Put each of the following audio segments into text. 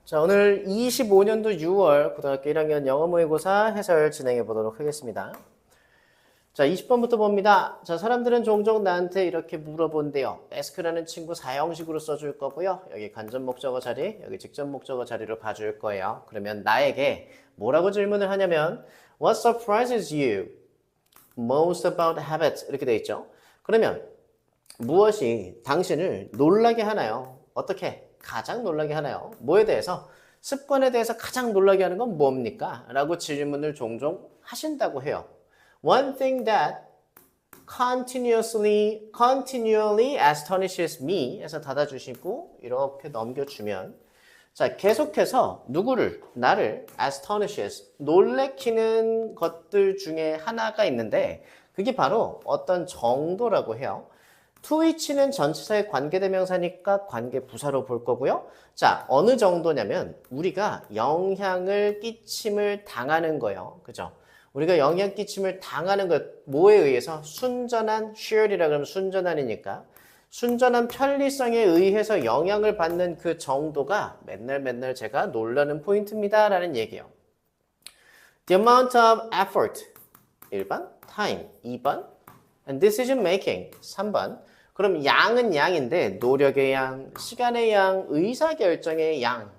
자, 오늘 25년도 6월 고등학교 1학년 영어 모의고사 해설 진행해 보도록 하겠습니다. 자, 20번부터 봅니다. 자, 사람들은 종종 나한테 이렇게 물어본대요. ask라는 친구 사형식으로 써줄 거고요. 여기 간접 목적어 자리, 여기 직접 목적어 자리로 봐줄 거예요. 그러면 나에게 뭐라고 질문을 하냐면 What surprises you most about habits? 이렇게 돼 있죠. 그러면 무엇이 당신을 놀라게 하나요? 어떻게? 가장 놀라게 하나요? 뭐에 대해서? 습관에 대해서 가장 놀라게 하는 건 뭡니까? 라고 질문을 종종 하신다고 해요. One thing that continually astonishes me 해서 닫아주시고 이렇게 넘겨주면 자, 계속해서 누구를? 나를 astonishes 놀래키는 것들 중에 하나가 있는데 그게 바로 어떤 정도라고 해요. to which는 전치사의 관계대명사니까 관계부사로 볼 거고요. 자, 어느 정도냐면 우리가 영향을 끼침을 당하는 거예요. 그죠? 우리가 영향 끼침을 당하는 것 뭐에 의해서? 순전한 shared이라 그러면 순전한이니까 순전한 편리성에 의해서 영향을 받는 그 정도가 맨날 제가 놀라는 포인트입니다 라는 얘기예요. The amount of effort 1번 time 2번 and decision making 3번 그럼 양은 양인데 노력의 양, 시간의 양, 의사결정의 양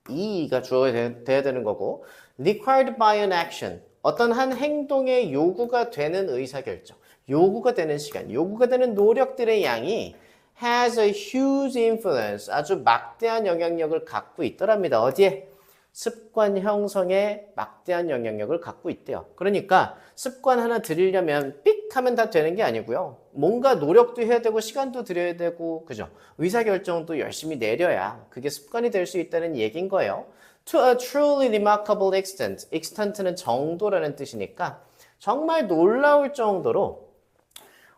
이가 주어야 돼야 되는 거고 required by an action 어떤 한 행동의 요구가 되는 의사결정 요구가 되는 시간, 요구가 되는 노력들의 양이 has a huge influence 아주 막대한 영향력을 갖고 있더랍니다. 어디에? 습관 형성에 막대한 영향력을 갖고 있대요. 그러니까 습관 하나 들이려면 삑 하면 다 되는 게 아니고요. 뭔가 노력도 해야 되고 시간도 들여야 되고 그죠? 의사결정도 열심히 내려야 그게 습관이 될 수 있다는 얘기인 거예요. To a truly remarkable extent. extent는 정도라는 뜻이니까 정말 놀라울 정도로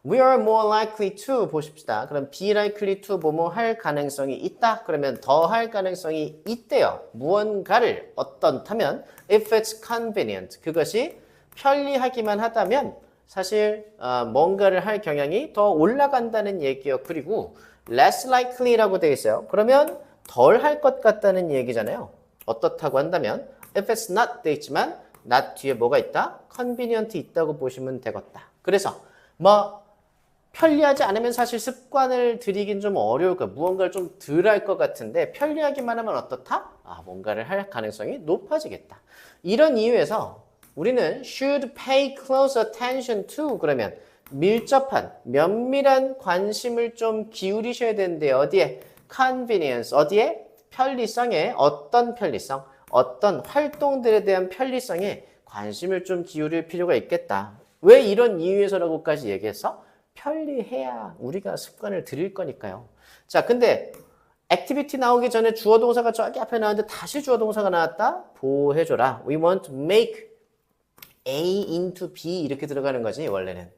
We are more likely to 보십시다. 그럼 be likely to 뭐뭐 할 가능성이 있다. 그러면 더 할 가능성이 있대요. 무언가를 어떤타면 if it's convenient 그것이 편리하기만 하다면 사실 뭔가를 할 경향이 더 올라간다는 얘기예요. 그리고 less likely라고 되어 있어요. 그러면 덜 할 것 같다는 얘기잖아요. 어떻다고 한다면 if it's not 돼 있지만 not 뒤에 뭐가 있다? convenient 있다고 보시면 되겠다. 그래서 뭐 편리하지 않으면 사실 습관을 들이긴 좀 어려울 거야. 무언가를 좀 덜 할 것 같은데 편리하기만 하면 어떻다? 뭔가를 할 가능성이 높아지겠다. 이런 이유에서 우리는 should pay close attention to 그러면 밀접한, 면밀한 관심을 좀 기울이셔야 되는데 어디에? convenience 어디에? 편리성에 어떤 편리성? 어떤 활동들에 대한 편리성에 관심을 좀 기울일 필요가 있겠다. 왜 이런 이유에서라고까지 얘기했어? 편리해야 우리가 습관을 들일 거니까요. 자, 근데 액티비티 나오기 전에 주어 동사가 저기 앞에 나왔는데 다시 주어 동사가 나왔다? 보호해줘라. We want to make A into B 이렇게 들어가는 거지 원래는.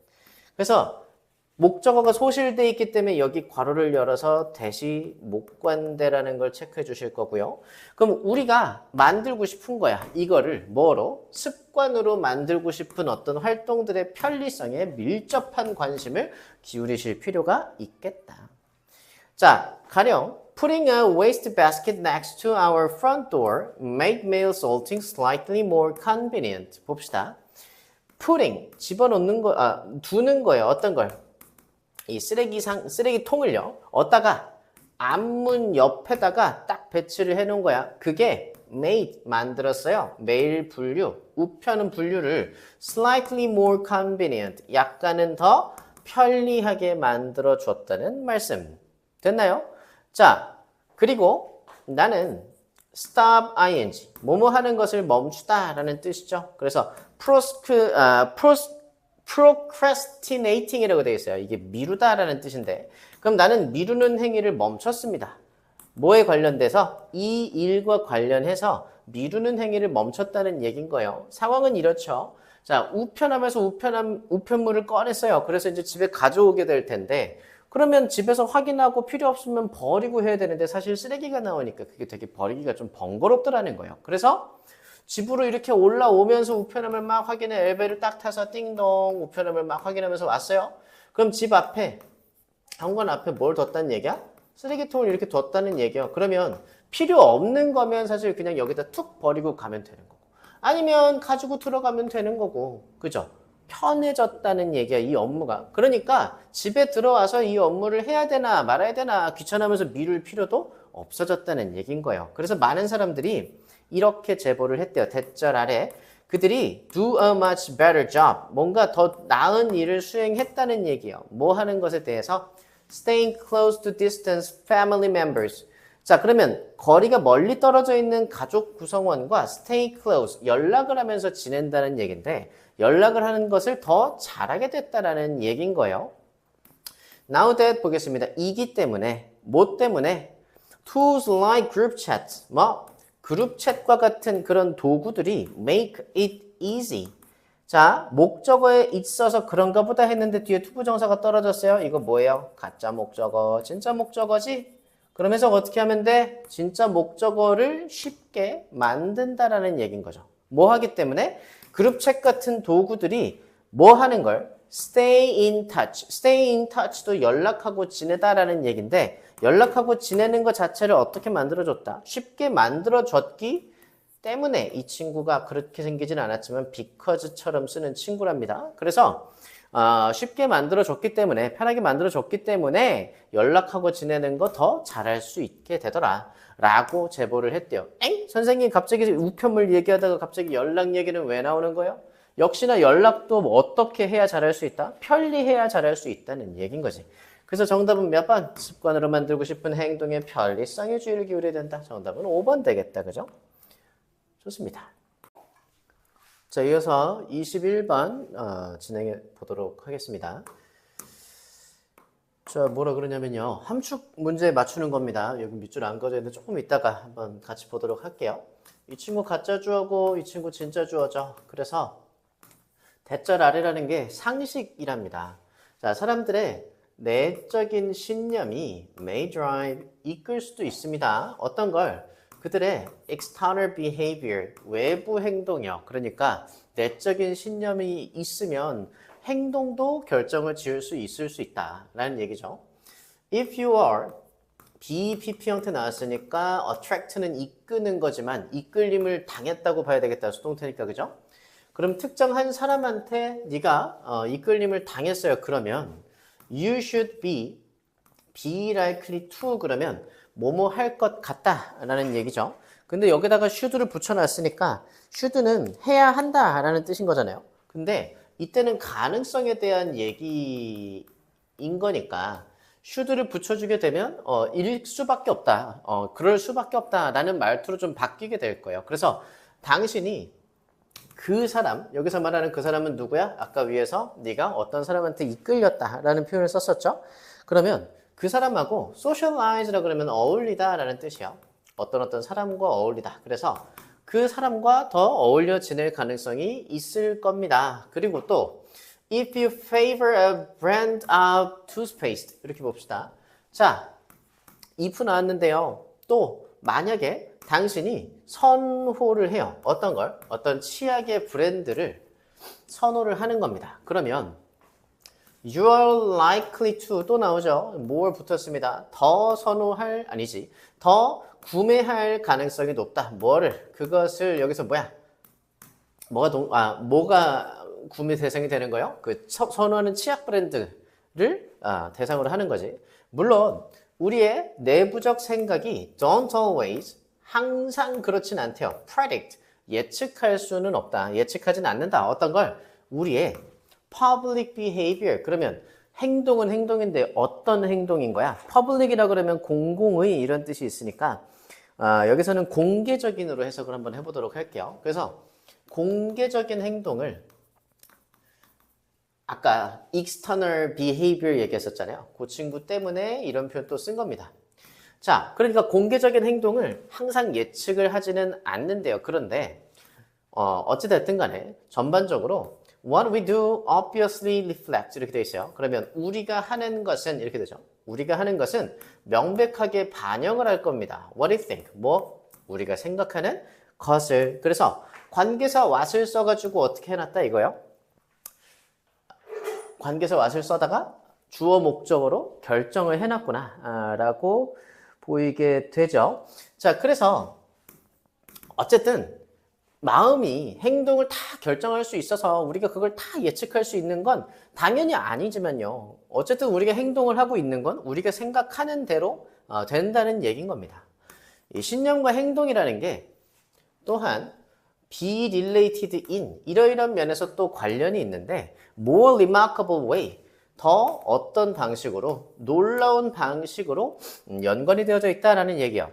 그래서 목적어가 소실돼 있기 때문에 여기 괄호를 열어서 대시 목관대라는 걸 체크해 주실 거고요. 그럼 우리가 만들고 싶은 거야. 이거를 뭐로? 습관으로 만들고 싶은 어떤 활동들의 편리성에 밀접한 관심을 기울이실 필요가 있겠다. 자, 가령 Putting a waste basket next to our front door made mail sorting slightly more convenient. 봅시다. Putting, 집어넣는 거, 두는 거예요. 어떤 걸? 이 쓰레기통을요, 어디다가 앞문 옆에다가 딱 배치를 해 놓은 거야. 그게 made, 만들었어요. 메일 분류, 우편은 분류를 slightly more convenient, 약간은 더 편리하게 만들어 줬다는 말씀. 됐나요? 자, 그리고 나는 stop ing, 뭐뭐 하는 것을 멈추다 라는 뜻이죠. 그래서 procrastinating이라고 되어 있어요. 이게 미루다라는 뜻인데 그럼 나는 미루는 행위를 멈췄습니다. 뭐에 관련돼서? 이 일과 관련해서 미루는 행위를 멈췄다는 얘기인 거예요. 상황은 이렇죠. 자, 우편함에서 우편물을 꺼냈어요. 그래서 이제 집에 가져오게 될 텐데 그러면 집에서 확인하고 필요 없으면 버리고 해야 되는데 사실 쓰레기가 나오니까 그게 되게 버리기가 좀 번거롭더라는 거예요. 그래서 집으로 이렇게 올라오면서 우편함을 막 확인해 엘베를 딱 타서 띵동 우편함을 막 확인하면서 왔어요. 그럼 집 앞에 현관 앞에 뭘 뒀다는 얘기야? 쓰레기통을 이렇게 뒀다는 얘기야. 그러면 필요 없는 거면 사실 그냥 여기다 툭 버리고 가면 되는 거고. 아니면 가지고 들어가면 되는 거고. 그죠? 편해졌다는 얘기야, 이 업무가. 그러니까 집에 들어와서 이 업무를 해야 되나 말아야 되나 귀찮으면서 미룰 필요도 없어졌다는 얘기인 거예요. 그래서 많은 사람들이 이렇게 제보를 했대요. 대절 아래. 그들이 do a much better job. 뭔가 더 나은 일을 수행했다는 얘기예요. 뭐 하는 것에 대해서? Staying close to distant family members. 자, 그러면 거리가 멀리 떨어져 있는 가족 구성원과 stay close, 연락을 하면서 지낸다는 얘기인데 연락을 하는 것을 더 잘하게 됐다라는 얘기인 거예요. Now that 보겠습니다. 이기 때문에, 뭐 때문에? Tools like group chat, 뭐 그룹 챗과 같은 그런 도구들이 make it easy. 자, 목적어에 있어서 그런가 보다 했는데 뒤에 투부정사가 떨어졌어요. 이거 뭐예요? 가짜 목적어, 진짜 목적어지? 그러면서 어떻게 하면 돼? 진짜 목적어를 쉽게 만든다라는 얘기인 거죠. 뭐 하기 때문에? 그룹챗 같은 도구들이 뭐 하는 걸? Stay in touch. Stay in touch도 연락하고 지내다라는 얘기인데 연락하고 지내는 것 자체를 어떻게 만들어줬다? 쉽게 만들어줬기 때문에 이 친구가 그렇게 생기진 않았지만 because처럼 쓰는 친구랍니다. 그래서 쉽게 만들어줬기 때문에 편하게 만들어줬기 때문에 연락하고 지내는 거 더 잘할 수 있게 되더라 라고 제보를 했대요. 엥? 선생님 갑자기 우편물 얘기하다가 갑자기 연락 얘기는 왜 나오는 거예요? 역시나 연락도 뭐 어떻게 해야 잘할 수 있다? 편리해야 잘할 수 있다는 얘기인 거지. 그래서 정답은 몇 번? 습관으로 만들고 싶은 행동의 편리성에 주의를 기울여야 된다. 정답은 5번 되겠다. 그죠? 좋습니다. 자, 이어서 21번 진행해 보도록 하겠습니다. 자, 뭐라 그러냐면요. 함축 문제 맞추는 겁니다. 여기 밑줄 안 그어져 있는데 조금 이따가 한번 같이 보도록 할게요. 이 친구 가짜 주어고 이 친구 진짜 주어죠. 그래서 대절 아래라는 게 상식이랍니다. 자, 사람들의 내적인 신념이 may drive, 이끌 수도 있습니다. 어떤 걸? 그들의 external behavior, 외부 행동이요. 그러니까 내적인 신념이 있으면 행동도 결정을 지을 수 있을 수 있다라는 얘기죠. If you are, BPP 형태 나왔으니까 attract는 이끄는 거지만 이끌림을 당했다고 봐야 되겠다. 수동태니까 그죠? 그럼 특정한 사람한테 네가 이끌림을 당했어요. 그러면 you should be likely to 그러면 뭐뭐 할 것 같다 라는 얘기죠. 근데 여기다가 should를 붙여놨으니까 should는 해야 한다 라는 뜻인 거잖아요. 근데 이때는 가능성에 대한 얘기인 거니까 should를 붙여주게 되면 일 수밖에 없다. 그럴 수밖에 없다 라는 말투로 좀 바뀌게 될 거예요. 그래서 당신이 그 사람, 여기서 말하는 그 사람은 누구야? 아까 위에서 네가 어떤 사람한테 이끌렸다 라는 표현을 썼었죠. 그러면 그 사람하고 socialize라 그러면 어울리다 라는 뜻이에요. 어떤 사람과 어울리다. 그래서 그 사람과 더 어울려 지낼 가능성이 있을 겁니다. 그리고 또 if you favor a brand of toothpaste 이렇게 봅시다. 자, if 나왔는데요. 또 만약에 당신이 선호를 해요. 어떤 걸? 어떤 치약의 브랜드를 선호를 하는 겁니다. 그러면 you are likely to 또 나오죠. more 붙었습니다. 더 선호할 아니지. 더 구매할 가능성이 높다. 뭐를? 그것을 여기서 뭐야? 뭐가 구매 대상이 되는 거예요? 그 선호하는 치약 브랜드를 대상으로 하는 거지. 물론 우리의 내부적 생각이 don't always 항상 그렇진 않대요. predict 예측할 수는 없다. 예측하진 않는다. 어떤 걸? 우리의 public behavior 그러면 행동은 행동인데 어떤 행동인 거야? public이라 그러면 공공의 이런 뜻이 있으니까 여기서는 공개적인으로 해석을 한번 해보도록 할게요. 그래서 공개적인 행동을 아까 external behavior 얘기했었잖아요. 그 친구 때문에 이런 표현 또 쓴 겁니다. 자, 그러니까 공개적인 행동을 항상 예측을 하지는 않는데요. 그런데 어찌됐든 간에 전반적으로 what we do obviously reflects 이렇게 되어 있어요. 그러면 우리가 하는 것은 이렇게 되죠. 우리가 하는 것은 명백하게 반영을 할 겁니다. What do you think? 뭐 우리가 생각하는 것을. 그래서 관계사 what을 써가지고 어떻게 해놨다 이거요. 관계사 what을 써다가 주어 목적으로 결정을 해놨구나 라고 보이게 되죠. 자, 그래서 어쨌든 마음이 행동을 다 결정할 수 있어서 우리가 그걸 다 예측할 수 있는 건 당연히 아니지만요. 어쨌든 우리가 행동을 하고 있는 건 우리가 생각하는 대로 된다는 얘기인 겁니다. 이 신념과 행동이라는 게 또한 be related in 이러이런 면에서 또 관련이 있는데 more remarkable way 더 어떤 방식으로 놀라운 방식으로 연관이 되어져 있다라는 얘기요.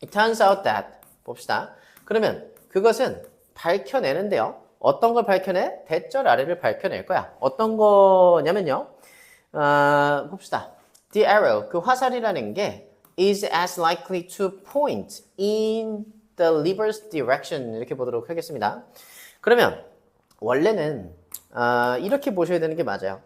It turns out that 봅시다. 그러면 그것은 밝혀내는데요. 어떤 걸 밝혀내? 대절 아래를 밝혀낼 거야. 어떤 거냐면요. 봅시다. The arrow, 그 화살이라는 게 is as likely to point in the lever's direction 이렇게 보도록 하겠습니다. 그러면 원래는 이렇게 보셔야 되는 게 맞아요.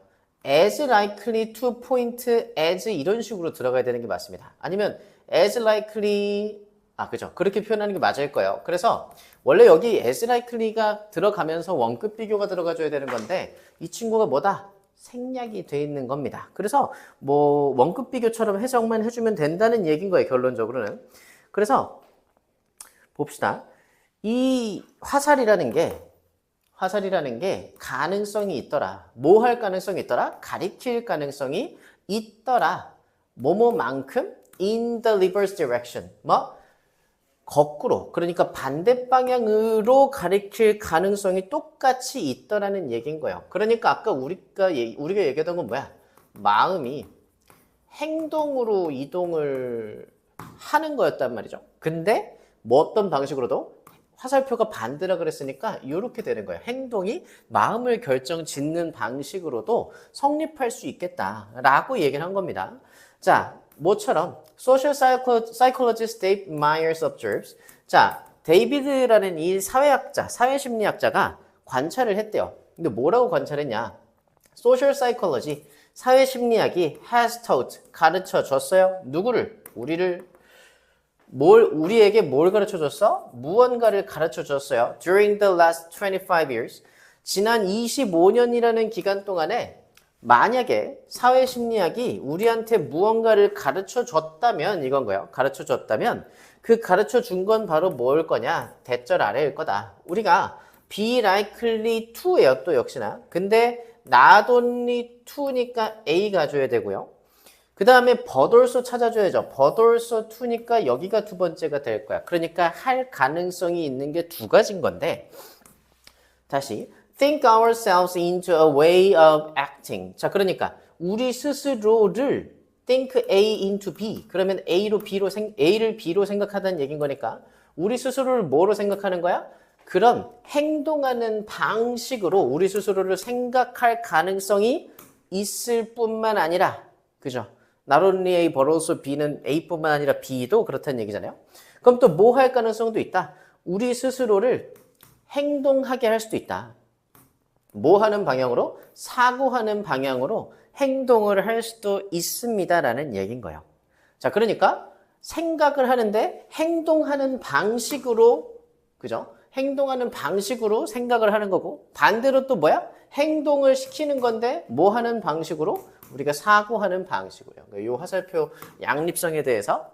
as likely to point as 이런 식으로 들어가야 되는 게 맞습니다. 아니면 as likely 그죠. 그렇게 표현하는 게 맞을 거예요. 그래서 원래 여기 as likely가 들어가면서 원급 비교가 들어가줘야 되는 건데 이 친구가 뭐다? 생략이 돼 있는 겁니다. 그래서 뭐 원급 비교처럼 해석만 해주면 된다는 얘기인 거예요. 결론적으로는. 그래서 봅시다. 이 화살이라는 게 가능성이 있더라. 뭐 할 가능성이 있더라? 가리킬 가능성이 있더라. 뭐뭐만큼 in the reverse direction. 뭐? 거꾸로, 그러니까 반대 방향으로 가리킬 가능성이 똑같이 있더라는 얘기인 거예요. 그러니까 아까 우리가 얘기했던 건 뭐야? 마음이 행동으로 이동을 하는 거였단 말이죠. 근데 뭐 어떤 방식으로도 화살표가 반대라 그랬으니까 이렇게 되는 거예요. 행동이 마음을 결정 짓는 방식으로도 성립할 수 있겠다라고 얘기를 한 겁니다. 자, 뭐처럼 Social Psychologist Dave Myers observes. 자, 데이비드라는 이 사회학자, 사회심리학자가 관찰을 했대요. 근데 뭐라고 관찰했냐? Social Psychology, 사회심리학이 has taught, 가르쳐 줬어요. 누구를? 우리에게 뭘 가르쳐 줬어? 무언가를 가르쳐 줬어요. During the last 25 years. 지난 25년이라는 기간 동안에 만약에 사회심리학이 우리한테 무언가를 가르쳐 줬다면 이건 거예요. 가르쳐 줬다면 그 가르쳐 준 건 바로 뭘 거냐? 대절 아래일 거다. 우리가 be likely to예요. 또 역시나. 근데 not only to니까 A가 줘야 되고요. 그 다음에 but also 찾아줘야죠. but also to니까 여기가 두 번째가 될 거야. 그러니까 할 가능성이 있는 게 두 가지인 건데 다시 think ourselves into a way of acting. 자, 그러니까 우리 스스로를 think A into B. 그러면 A를 B로 생각하다는 얘기인 거니까 우리 스스로를 뭐로 생각하는 거야? 그런 행동하는 방식으로 우리 스스로를 생각할 가능성이 있을 뿐만 아니라 그죠? Not only A but also B는 A뿐만 아니라 B도 그렇다는 얘기잖아요. 그럼 또 뭐 할 가능성도 있다. 우리 스스로를 행동하게 할 수도 있다. 뭐 하는 방향으로? 사고하는 방향으로 행동을 할 수도 있습니다라는 얘기인 거예요. 자, 그러니까 생각을 하는데 행동하는 방식으로, 그죠? 행동하는 방식으로 생각을 하는 거고 반대로 또 뭐야? 행동을 시키는 건데 뭐 하는 방식으로? 우리가 사고하는 방식으로요. 이 화살표 양립성에 대해서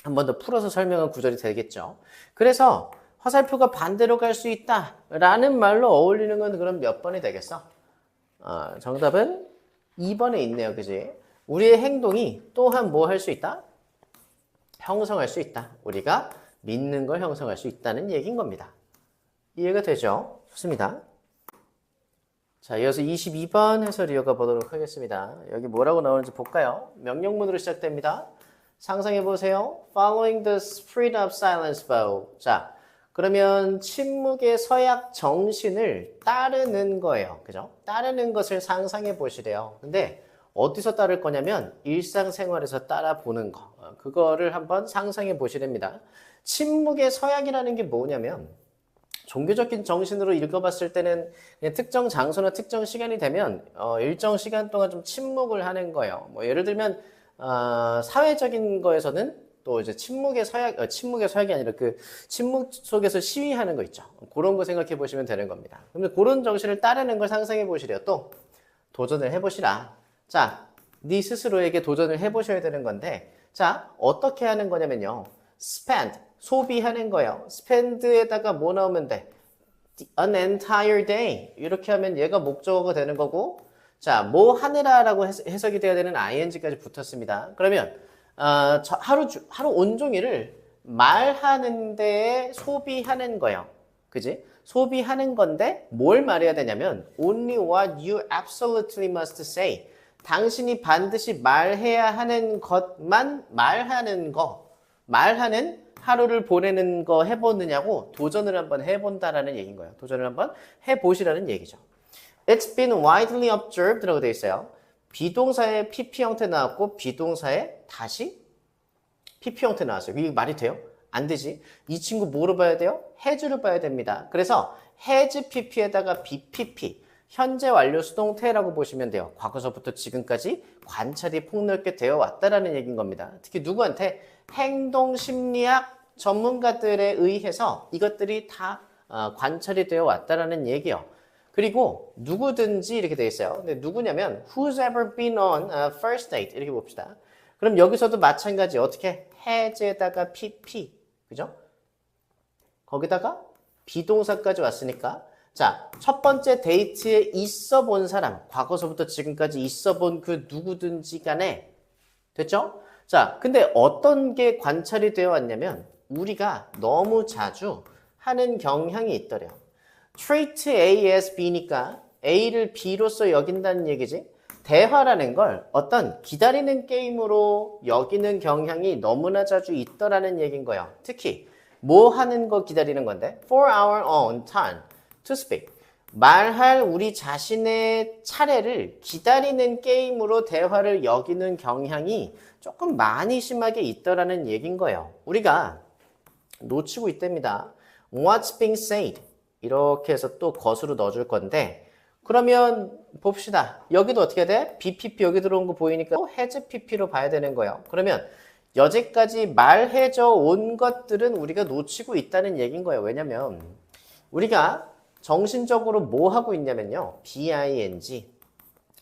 한 번 더 풀어서 설명한 구절이 되겠죠. 그래서 화살표가 반대로 갈 수 있다라는 말로 어울리는 건 그럼 몇 번이 되겠어? 정답은 2번에 있네요. 그지? 우리의 행동이 또한 뭐 할 수 있다? 형성할 수 있다. 우리가 믿는 걸 형성할 수 있다는 얘기인 겁니다. 이해가 되죠? 좋습니다. 자, 이어서 22번 해설 이어가 보도록 하겠습니다. 여기 뭐라고 나오는지 볼까요? 명령문으로 시작됩니다. 상상해 보세요. Following the spirit of silence vow. 자, 그러면 침묵의 서약 정신을 따르는 거예요. 그죠? 따르는 것을 상상해 보시래요. 근데 어디서 따를 거냐면 일상생활에서 따라 보는 거. 그거를 한번 상상해 보시랍니다. 침묵의 서약이라는 게 뭐냐면 종교적인 정신으로 읽어봤을 때는 그냥 특정 장소나 특정 시간이 되면 일정 시간 동안 좀 침묵을 하는 거예요. 뭐 예를 들면 사회적인 거에서는 또 이제 침묵의 서약이 아니라 그 침묵 속에서 시위하는 거 있죠. 그런 거 생각해 보시면 되는 겁니다. 그러면 그런 정신을 따르는 걸 상상해 보시래요. 또 도전을 해보시라. 자, 네 스스로에게 도전을 해보셔야 되는 건데, 자, 어떻게 하는 거냐면요. spend, 소비하는 거예요. spend에다가 뭐 나오면 돼? an entire day. 이렇게 하면 얘가 목적어가 되는 거고, 자, 뭐 하느라라고 해석이 돼야 되는 ing까지 붙었습니다. 그러면 하루 온종일을 말하는 데에 소비하는 거예요. 그지? 소비하는 건데 뭘 말해야 되냐면 only what you absolutely must say. 당신이 반드시 말해야 하는 것만 말하는 하루를 보내는 거 해보느냐고 도전을 한번 해본다라는 얘기인 거예요. 도전을 한번 해보시라는 얘기죠. It's been widely observed라고 되어 있어요. 비동사에 PP 형태 나왔고 비동사에 다시 PP 형태 나왔어요. 이게 말이 돼요? 안 되지. 이 친구 뭐로 봐야 돼요? has를 봐야 됩니다. 그래서 has PP에다가 BPP 현재 완료 수동태라고 보시면 돼요. 과거서부터 지금까지 관찰이 폭넓게 되어 왔다라는 얘기인 겁니다. 특히 누구한테? 행동심리학 전문가들에 의해서 이것들이 다 관찰이 되어 왔다라는 얘기예요. 그리고 누구든지 이렇게 되어 있어요. 근데 누구냐면 who's ever been on a first date 이렇게 봅시다. 그럼 여기서도 마찬가지 어떻게? has에다가 pp 그죠? 거기다가 비동사까지 왔으니까 자, 첫 번째 데이트에 있어 본 사람, 과거서부터 지금까지 있어 본 그 누구든지 간에 됐죠? 자, 근데 어떤 게 관찰이 되어 왔냐면 우리가 너무 자주 하는 경향이 있더래요. treat A as B니까 A를 B로서 여긴다는 얘기지. 대화라는 걸 어떤 기다리는 게임으로 여기는 경향이 너무나 자주 있더라는 얘기인 거예요. 특히 뭐 하는 거 기다리는 건데? For our own turn to speak. 말할 우리 자신의 차례를 기다리는 게임으로 대화를 여기는 경향이 조금 많이 심하게 있더라는 얘기인 거예요. 우리가 놓치고 있답니다. What's being said? 이렇게 해서 또 것으로 넣어줄 건데 그러면 봅시다. 여기도 어떻게 돼? BPP 여기 들어온 거 보이니까 has PP로 봐야 되는 거예요. 그러면 여지까지 말해져 온 것들은 우리가 놓치고 있다는 얘기인 거예요. 왜냐면 우리가 정신적으로 뭐 하고 있냐면요. BING,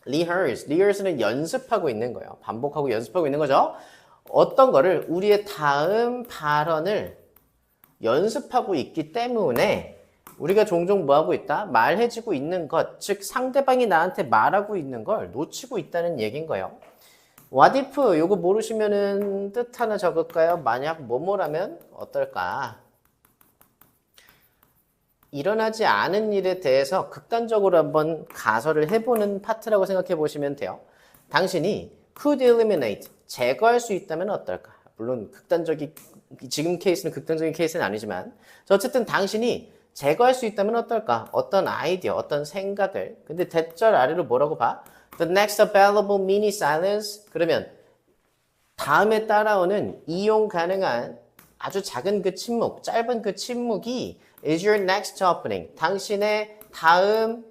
rehearse는 연습하고 있는 거예요. 반복하고 연습하고 있는 거죠. 어떤 거를 우리의 다음 발언을 연습하고 있기 때문에 우리가 종종 뭐 하고 있다? 말해지고 있는 것, 즉 상대방이 나한테 말하고 있는 걸 놓치고 있다는 얘기인 거예요. What if 요거 모르시면은 뜻 하나 적을까요? 만약 뭐뭐라면 어떨까? 일어나지 않은 일에 대해서 극단적으로 한번 가설을 해보는 파트라고 생각해 보시면 돼요. 당신이 could eliminate, 제거할 수 있다면 어떨까? 물론 지금 케이스는 극단적인 케이스는 아니지만 어쨌든 당신이 제거할 수 있다면 어떨까? 어떤 아이디어, 어떤 생각을. 근데 대절 아래로 뭐라고 봐? The next available mini silence. 그러면 다음에 따라오는 이용 가능한 아주 작은 그 침묵, 짧은 그 침묵이 is your next opening. 당신의 다음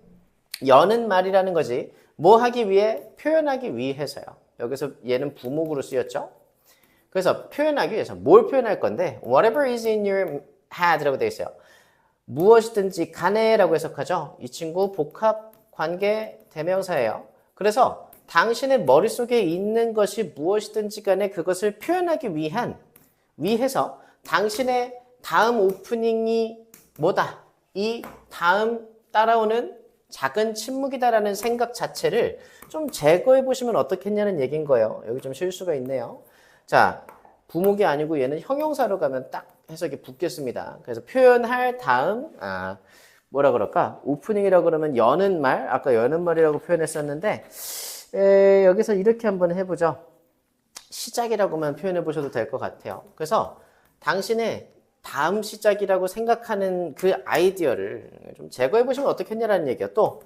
여는 말이라는 거지. 뭐 하기 위해? 표현하기 위해서요. 여기서 얘는 부목으로 쓰였죠. 그래서 표현하기 위해서 뭘 표현할 건데 whatever is in your head라고 되어 있어요. 무엇이든지 간에라고 해석하죠. 이 친구 복합 관계 대명사예요. 그래서 당신의 머릿속에 있는 것이 무엇이든지 간에 그것을 표현하기 위해서 당신의 다음 오프닝이 뭐다? 이 다음 따라오는 작은 침묵이다라는 생각 자체를 좀 제거해 보시면 어떻겠냐는 얘기인 거예요. 여기 좀 실수가 있네요. 자, 부목이 아니고 얘는 형용사로 가면 딱 해석이 붙겠습니다. 그래서 표현할 다음 뭐라 그럴까? 오프닝이라고 그러면 여는 말, 아까 여는 말이라고 표현했었는데 여기서 이렇게 한번 해보죠. 시작이라고만 표현해 보셔도 될 것 같아요. 그래서 당신의 다음 시작이라고 생각하는 그 아이디어를 좀 제거해 보시면 어떻겠냐라는 얘기야. 또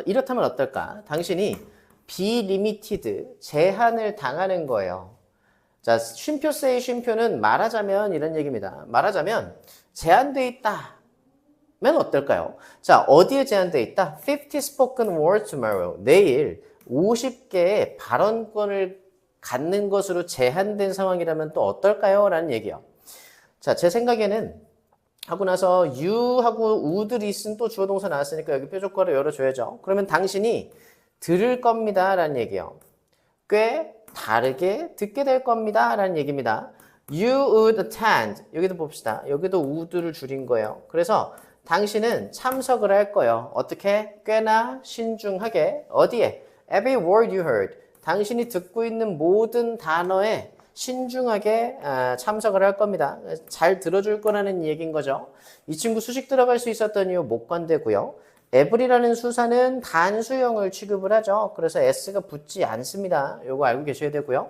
이렇다면 어떨까? 당신이 be limited, 제한을 당하는 거예요. 자, 쉼표는 말하자면 이런 얘기입니다. 말하자면 제한되어 있다면 어떨까요? 자, 어디에 제한되어 있다? 50 spoken words tomorrow. 내일 50개의 발언권을 갖는 것으로 제한된 상황이라면 또 어떨까요? 라는 얘기예요. 자, 제 생각에는 하고 나서 you하고 would이 쓴 또 주어 동사 나왔으니까 여기 표적과를 열어줘야죠. 그러면 당신이 들을 겁니다. 라는 얘기예요. 꽤 다르게 듣게 될 겁니다. 라는 얘기입니다. You would attend. 여기도 봅시다. 여기도 would를 줄인 거예요. 그래서 당신은 참석을 할 거예요. 어떻게? 꽤나 신중하게. 어디에? Every word you heard. 당신이 듣고 있는 모든 단어에 신중하게 참석을 할 겁니다. 잘 들어줄 거라는 얘기인 거죠. 이 친구 수식 들어갈 수 있었던 이유 목관되고요. every라는 수사는 단수형을 취급을 하죠. 그래서 s가 붙지 않습니다. 요거 알고 계셔야 되고요.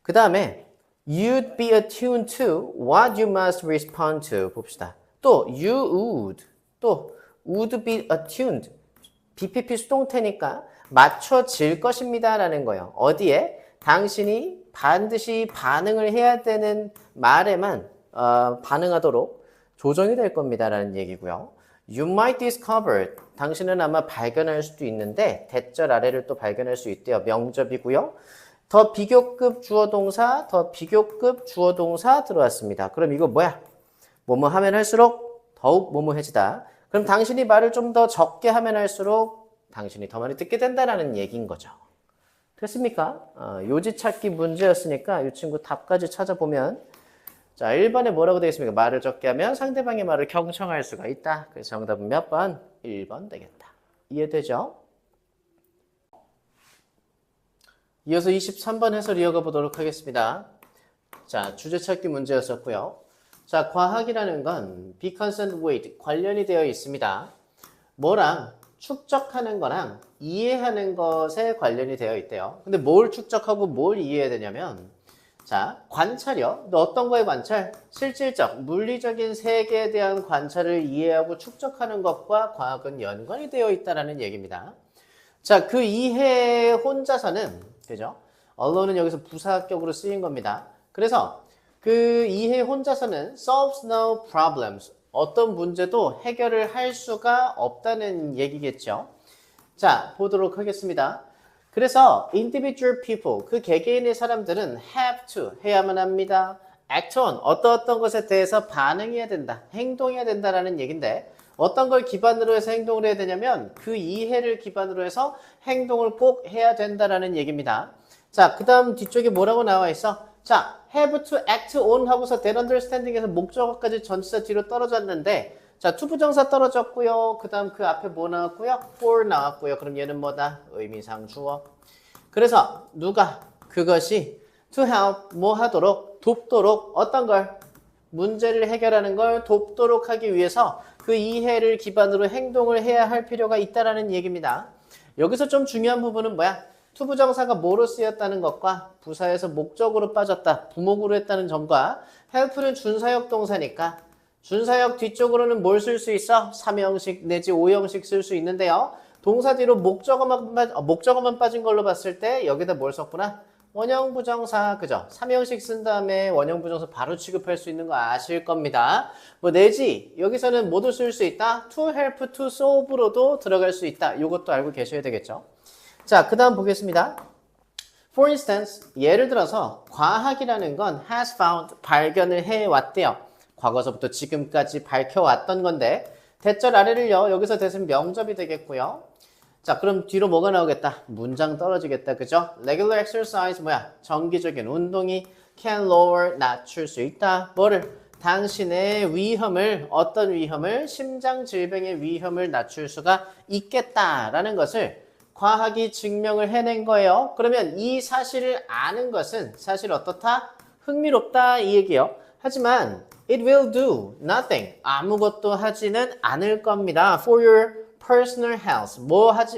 그 다음에 you'd be attuned to what you must respond to. 봅시다. 또 you would, 또 would be attuned. BPP 수동태니까 맞춰질 것입니다 라는 거예요. 어디에? 당신이 반드시 반응을 해야 되는 말에만 반응하도록 조정이 될 겁니다 라는 얘기고요. You might discover. 당신은 아마 발견할 수도 있는데 대절 아래를 또 발견할 수 있대요. 명접이고요. 더 비교급 주어동사, 더 비교급 주어동사 들어왔습니다. 그럼 이거 뭐야? 뭐뭐 하면 할수록 더욱 뭐뭐해지다. 그럼 당신이 말을 좀 더 적게 하면 할수록 당신이 더 많이 듣게 된다라는 얘기인 거죠. 됐습니까? 요지 찾기 문제였으니까 이 친구 답까지 찾아보면 자, 1번에 뭐라고 되어 있습니까? 말을 적게 하면 상대방의 말을 경청할 수가 있다. 그래서 정답은 몇 번? 1번 되겠다. 이해되죠? 이어서 23번 해설 이어가 보도록 하겠습니다. 자, 주제 찾기 문제였었고요. 자, 과학이라는 건 be concerned with, 관련이 되어 있습니다. 뭐랑? 축적하는 거랑 이해하는 것에 관련이 되어 있대요. 근데 뭘 축적하고 뭘 이해해야 되냐면 자, 관찰이요. 어떤 거의 관찰? 실질적, 물리적인 세계에 대한 관찰을 이해하고 축적하는 것과 과학은 연관이 되어 있다는 얘기입니다. 자, 그 이해 혼자서는, 그죠? alone은 여기서 부사격으로 쓰인 겁니다. 그래서 그 이해 혼자서는 solves no problems. 어떤 문제도 해결을 할 수가 없다는 얘기겠죠. 자, 보도록 하겠습니다. 그래서 individual people, 그 개개인의 사람들은 have to, 해야만 합니다. act on, 어떤 것에 대해서 반응해야 된다, 행동해야 된다라는 얘기인데 어떤 걸 기반으로 해서 행동을 해야 되냐면 그 이해를 기반으로 해서 행동을 꼭 해야 된다라는 얘기입니다. 자, 그 다음 뒤쪽에 뭐라고 나와 있어? 자, have to act on 하고서 that understanding에서 목적어까지 전치사 뒤로 떨어졌는데 자, 투부정사 떨어졌고요. 그 다음 그 앞에 뭐 나왔고요? for 나왔고요. 그럼 얘는 뭐다? 의미상 주어. 그래서 누가 그것이 to help 뭐 하도록 돕도록 어떤 걸 문제를 해결하는 걸 돕도록 하기 위해서 그 이해를 기반으로 행동을 해야 할 필요가 있다라는 얘기입니다. 여기서 좀 중요한 부분은 뭐야? 투부정사가 뭐로 쓰였다는 것과 부사에서 목적으로 빠졌다, 부목으로 했다는 점과 help는 준사역 동사니까 준사역 뒤쪽으로는 뭘 쓸 수 있어? 3형식 내지 5형식 쓸 수 있는데요. 동사 뒤로 목적어만 빠진 걸로 봤을 때 여기다 뭘 썼구나? 원형부정사, 그죠? 3형식 쓴 다음에 원형부정사 바로 취급할 수 있는 거 아실 겁니다. 뭐 내지 여기서는 뭐도 쓸 수 있다? to help, to solve로도 들어갈 수 있다. 이것도 알고 계셔야 되겠죠. 자, 그 다음 보겠습니다. For instance, 예를 들어서 과학이라는 건 has found, 발견을 해왔대요. 과거서부터 지금까지 밝혀왔던 건데 대절 아래를요. 여기서 대신 명접이 되겠고요. 자, 그럼 뒤로 뭐가 나오겠다? 문장 떨어지겠다. 그죠? Regular exercise 뭐야? 정기적인 운동이 can lower, 낮출 수 있다. 뭐를? 당신의 위험을, 어떤 위험을? 심장질병의 위험을 낮출 수가 있겠다라는 것을 과학이 증명을 해낸 거예요. 그러면 이 사실을 아는 것은 사실 어떻다? 흥미롭다 이 얘기예요. 하지만 it will do nothing. 아무것도 하지는 않을 겁니다. For your personal health.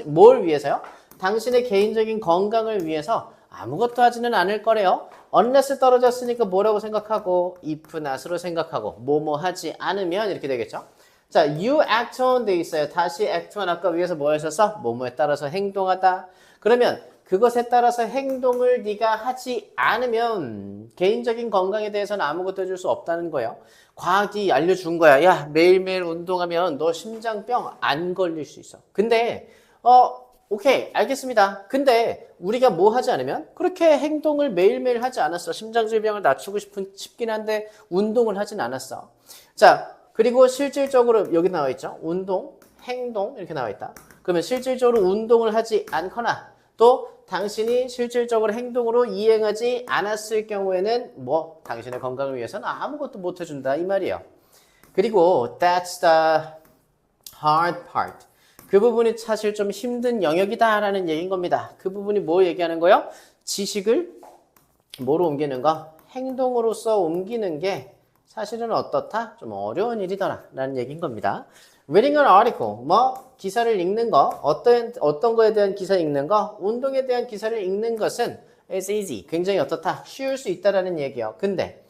뭘 위해서요? 당신의 개인적인 건강을 위해서 아무것도 하지는 않을 거래요. unless 떨어졌으니까 뭐라고 생각하고 if not으로 생각하고 뭐뭐 하지 않으면 이렇게 되겠죠. 자, you act on 돼 있어요. 다시 act on 아까 위에서 뭐 하셨어? 뭐뭐에 따라서 행동하다. 그러면 그것에 따라서 행동을 네가 하지 않으면 개인적인 건강에 대해서는 아무것도 해줄 수 없다는 거예요. 과학이 알려준 거야. 야, 매일매일 운동하면 너 심장병 안 걸릴 수 있어. 근데 오케이, 알겠습니다. 근데 우리가 뭐 하지 않으면 그렇게 행동을 매일매일 하지 않았어. 심장질병을 낮추고 싶긴 한데 운동을 하진 않았어. 자, 그리고 실질적으로 여기 나와 있죠. 운동, 행동 이렇게 나와 있다. 그러면 실질적으로 운동을 하지 않거나 또 당신이 실질적으로 행동으로 이행하지 않았을 경우에는 뭐 당신의 건강을 위해서는 아무것도 못 해준다 이 말이에요. 그리고 that's the hard part. 그 부분이 사실 좀 힘든 영역이다 라는 얘기인 겁니다. 그 부분이 뭐 얘기하는 거예요? 지식을 뭐로 옮기는 거? 행동으로서 옮기는 게 사실은 어떻다? 좀 어려운 일이더라 라는 얘기인 겁니다. Reading an article, 뭐 기사를 읽는 거, 어떤 거에 대한 기사 읽는 거, 운동에 대한 기사를 읽는 것은 is easy, 굉장히 어떻다? 쉬울 수 있다라는 얘기예요. 근데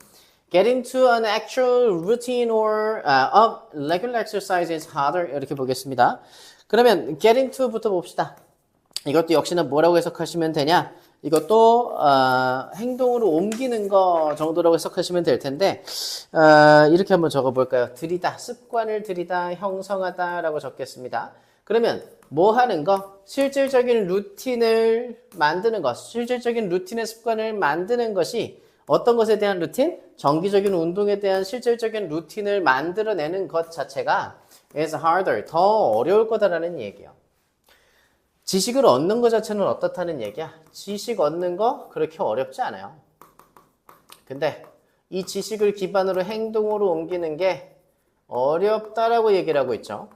get into an actual routine or of regular exercise is harder 이렇게 보겠습니다. 그러면 get into부터 봅시다. 이것도 역시나 뭐라고 해석하시면 되냐? 이것도 행동으로 옮기는 거 정도라고 해석하시면 될 텐데 이렇게 한번 적어볼까요? 들이다, 습관을 들이다, 형성하다 라고 적겠습니다. 그러면 뭐 하는 거? 실질적인 루틴을 만드는 것, 실질적인 루틴의 습관을 만드는 것이 어떤 것에 대한 루틴? 정기적인 운동에 대한 실질적인 루틴을 만들어내는 것 자체가 is harder, 더 어려울 거다라는 얘기예요. 지식을 얻는 것 자체는 어떻다는 얘기야? 지식 얻는 거 그렇게 어렵지 않아요. 근데 이 지식을 기반으로 행동으로 옮기는 게 어렵다라고 얘기를 하고 있죠.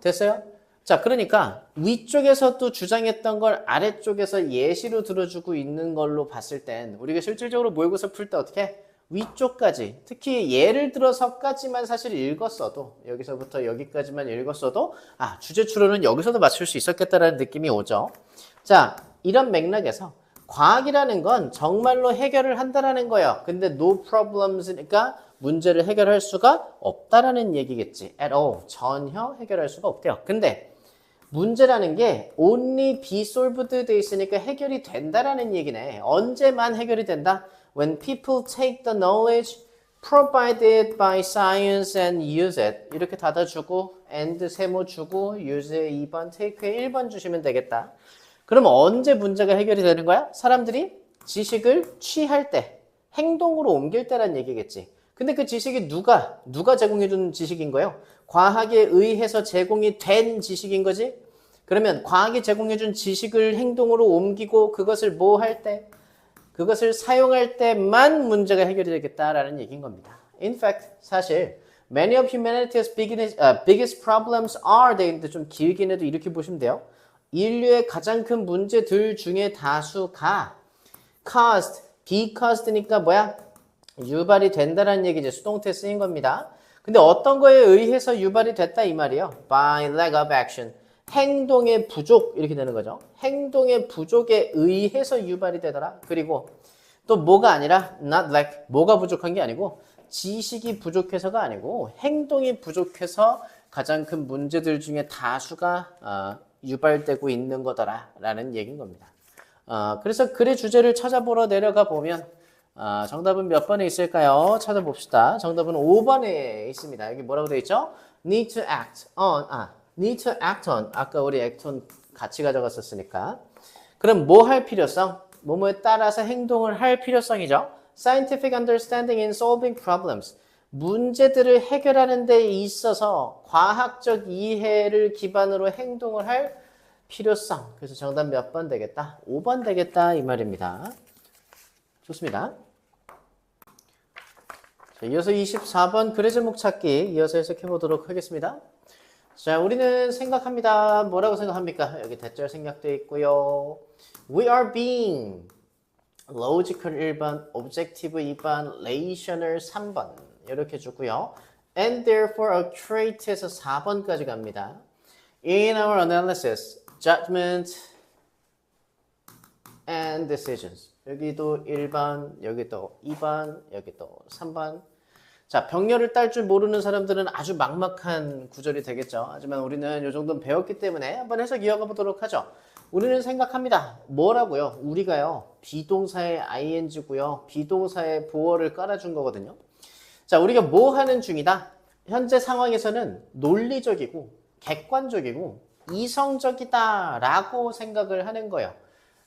됐어요? 자, 그러니까 위쪽에서도 주장했던 걸 아래쪽에서 예시로 들어주고 있는 걸로 봤을 땐 우리가 실질적으로 모의고사 풀 때 어떻게 해? 위쪽까지, 특히 예를 들어서까지만 사실 읽었어도, 여기서부터 여기까지만 읽었어도 주제 추론은 여기서도 맞출 수 있었겠다라는 느낌이 오죠. 자, 이런 맥락에서 과학이라는 건 정말로 해결을 한다라는 거예요. 근데 no problems니까 문제를 해결할 수가 없다라는 얘기겠지. at all, 전혀 해결할 수가 없대요. 근데 문제라는 게 only be solved 돼 있으니까 해결이 된다라는 얘기네. 언제만 해결이 된다? When people take the knowledge provided by science and use it. 이렇게 닫아주고 and 세모 주고 use에 2번, take에 1번 주시면 되겠다. 그럼 언제 문제가 해결이 되는 거야? 사람들이 지식을 취할 때, 행동으로 옮길 때란 얘기겠지. 근데 그 지식이 누가 제공해준 지식인 거예요? 과학에 의해서 제공이 된 지식인 거지? 그러면 과학이 제공해준 지식을 행동으로 옮기고 그것을 뭐 할 때? 그것을 사용할 때만 문제가 해결이 되겠다라는 얘기인 겁니다. In fact, 사실 many of humanity's biggest problems are, 근데 좀 길긴 해도 이렇게 보시면 돼요. 인류의 가장 큰 문제들 중에 다수가 becaused니까 뭐야? 유발이 된다라는 얘기죠. 수동태 쓰인 겁니다. 근데 어떤 거에 의해서 유발이 됐다 이 말이에요. By lack of action. 행동의 부족 이렇게 되는 거죠. 행동의 부족에 의해서 유발이 되더라. 그리고 또 뭐가 아니라 not lack, 뭐가 부족한 게 아니고 지식이 부족해서가 아니고 행동이 부족해서 가장 큰 문제들 중에 다수가 유발되고 있는 거더라 라는 얘기인 겁니다. 그래서 글의 주제를 찾아보러 내려가 보면 정답은 몇 번에 있을까요? 찾아봅시다. 정답은 5번에 있습니다. 여기 뭐라고 되어 있죠? Need to act on. 아까 우리 act on 같이 가져갔었으니까. 그럼 뭐 할 필요성? 뭐뭐에 따라서 행동을 할 필요성이죠. Scientific understanding in solving problems. 문제들을 해결하는 데 있어서 과학적 이해를 기반으로 행동을 할 필요성. 그래서 정답 몇 번 되겠다? 5번 되겠다 이 말입니다. 좋습니다. 자, 이어서 24번 글의 제목 찾기 이어서 해석해 보도록 하겠습니다. 자, 우리는 생각합니다. 뭐라고 생각합니까? 여기 대절 생략되어 있고요. We are being logical 1번, objective 2번, rational 3번 이렇게 주고요. And therefore a trait에서 4번까지 갑니다. In our analysis, judgment and decisions. 여기도 1번, 여기도 2번, 여기도 3번. 자, 병렬을 딸 줄 모르는 사람들은 아주 막막한 구절이 되겠죠. 하지만 우리는 이 정도는 배웠기 때문에 한번 해석 이어가 보도록 하죠. 우리는 생각합니다. 뭐라고요? 우리가요. 비동사의 ing고요. 비동사의 보어를 깔아준 거거든요. 자, 우리가 뭐 하는 중이다? 현재 상황에서는 논리적이고 객관적이고 이성적이다 라고 생각을 하는 거예요.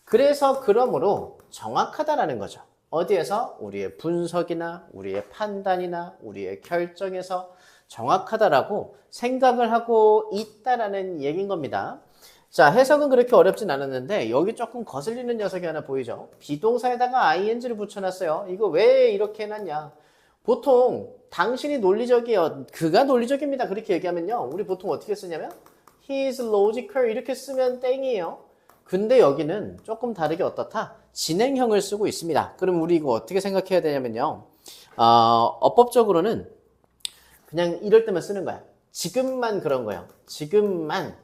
그래서 그러므로 정확하다라는 거죠. 어디에서? 우리의 분석이나 우리의 판단이나 우리의 결정에서 정확하다라고 생각을 하고 있다라는 얘기인 겁니다. 자, 해석은 그렇게 어렵진 않았는데 여기 조금 거슬리는 녀석이 하나 보이죠? 비동사에다가 ing를 붙여놨어요. 이거 왜 이렇게 해놨냐? 보통 당신이 논리적이에요. 그가 논리적입니다. 그렇게 얘기하면요. 우리 보통 어떻게 쓰냐면 he is logical 이렇게 쓰면 땡이에요. 근데 여기는 조금 다르게 어떻다? 진행형을 쓰고 있습니다. 그럼 우리 이거 어떻게 생각해야 되냐면요. 어법적으로는 그냥 이럴 때만 쓰는 거야. 지금만 그런 거예요. 지금만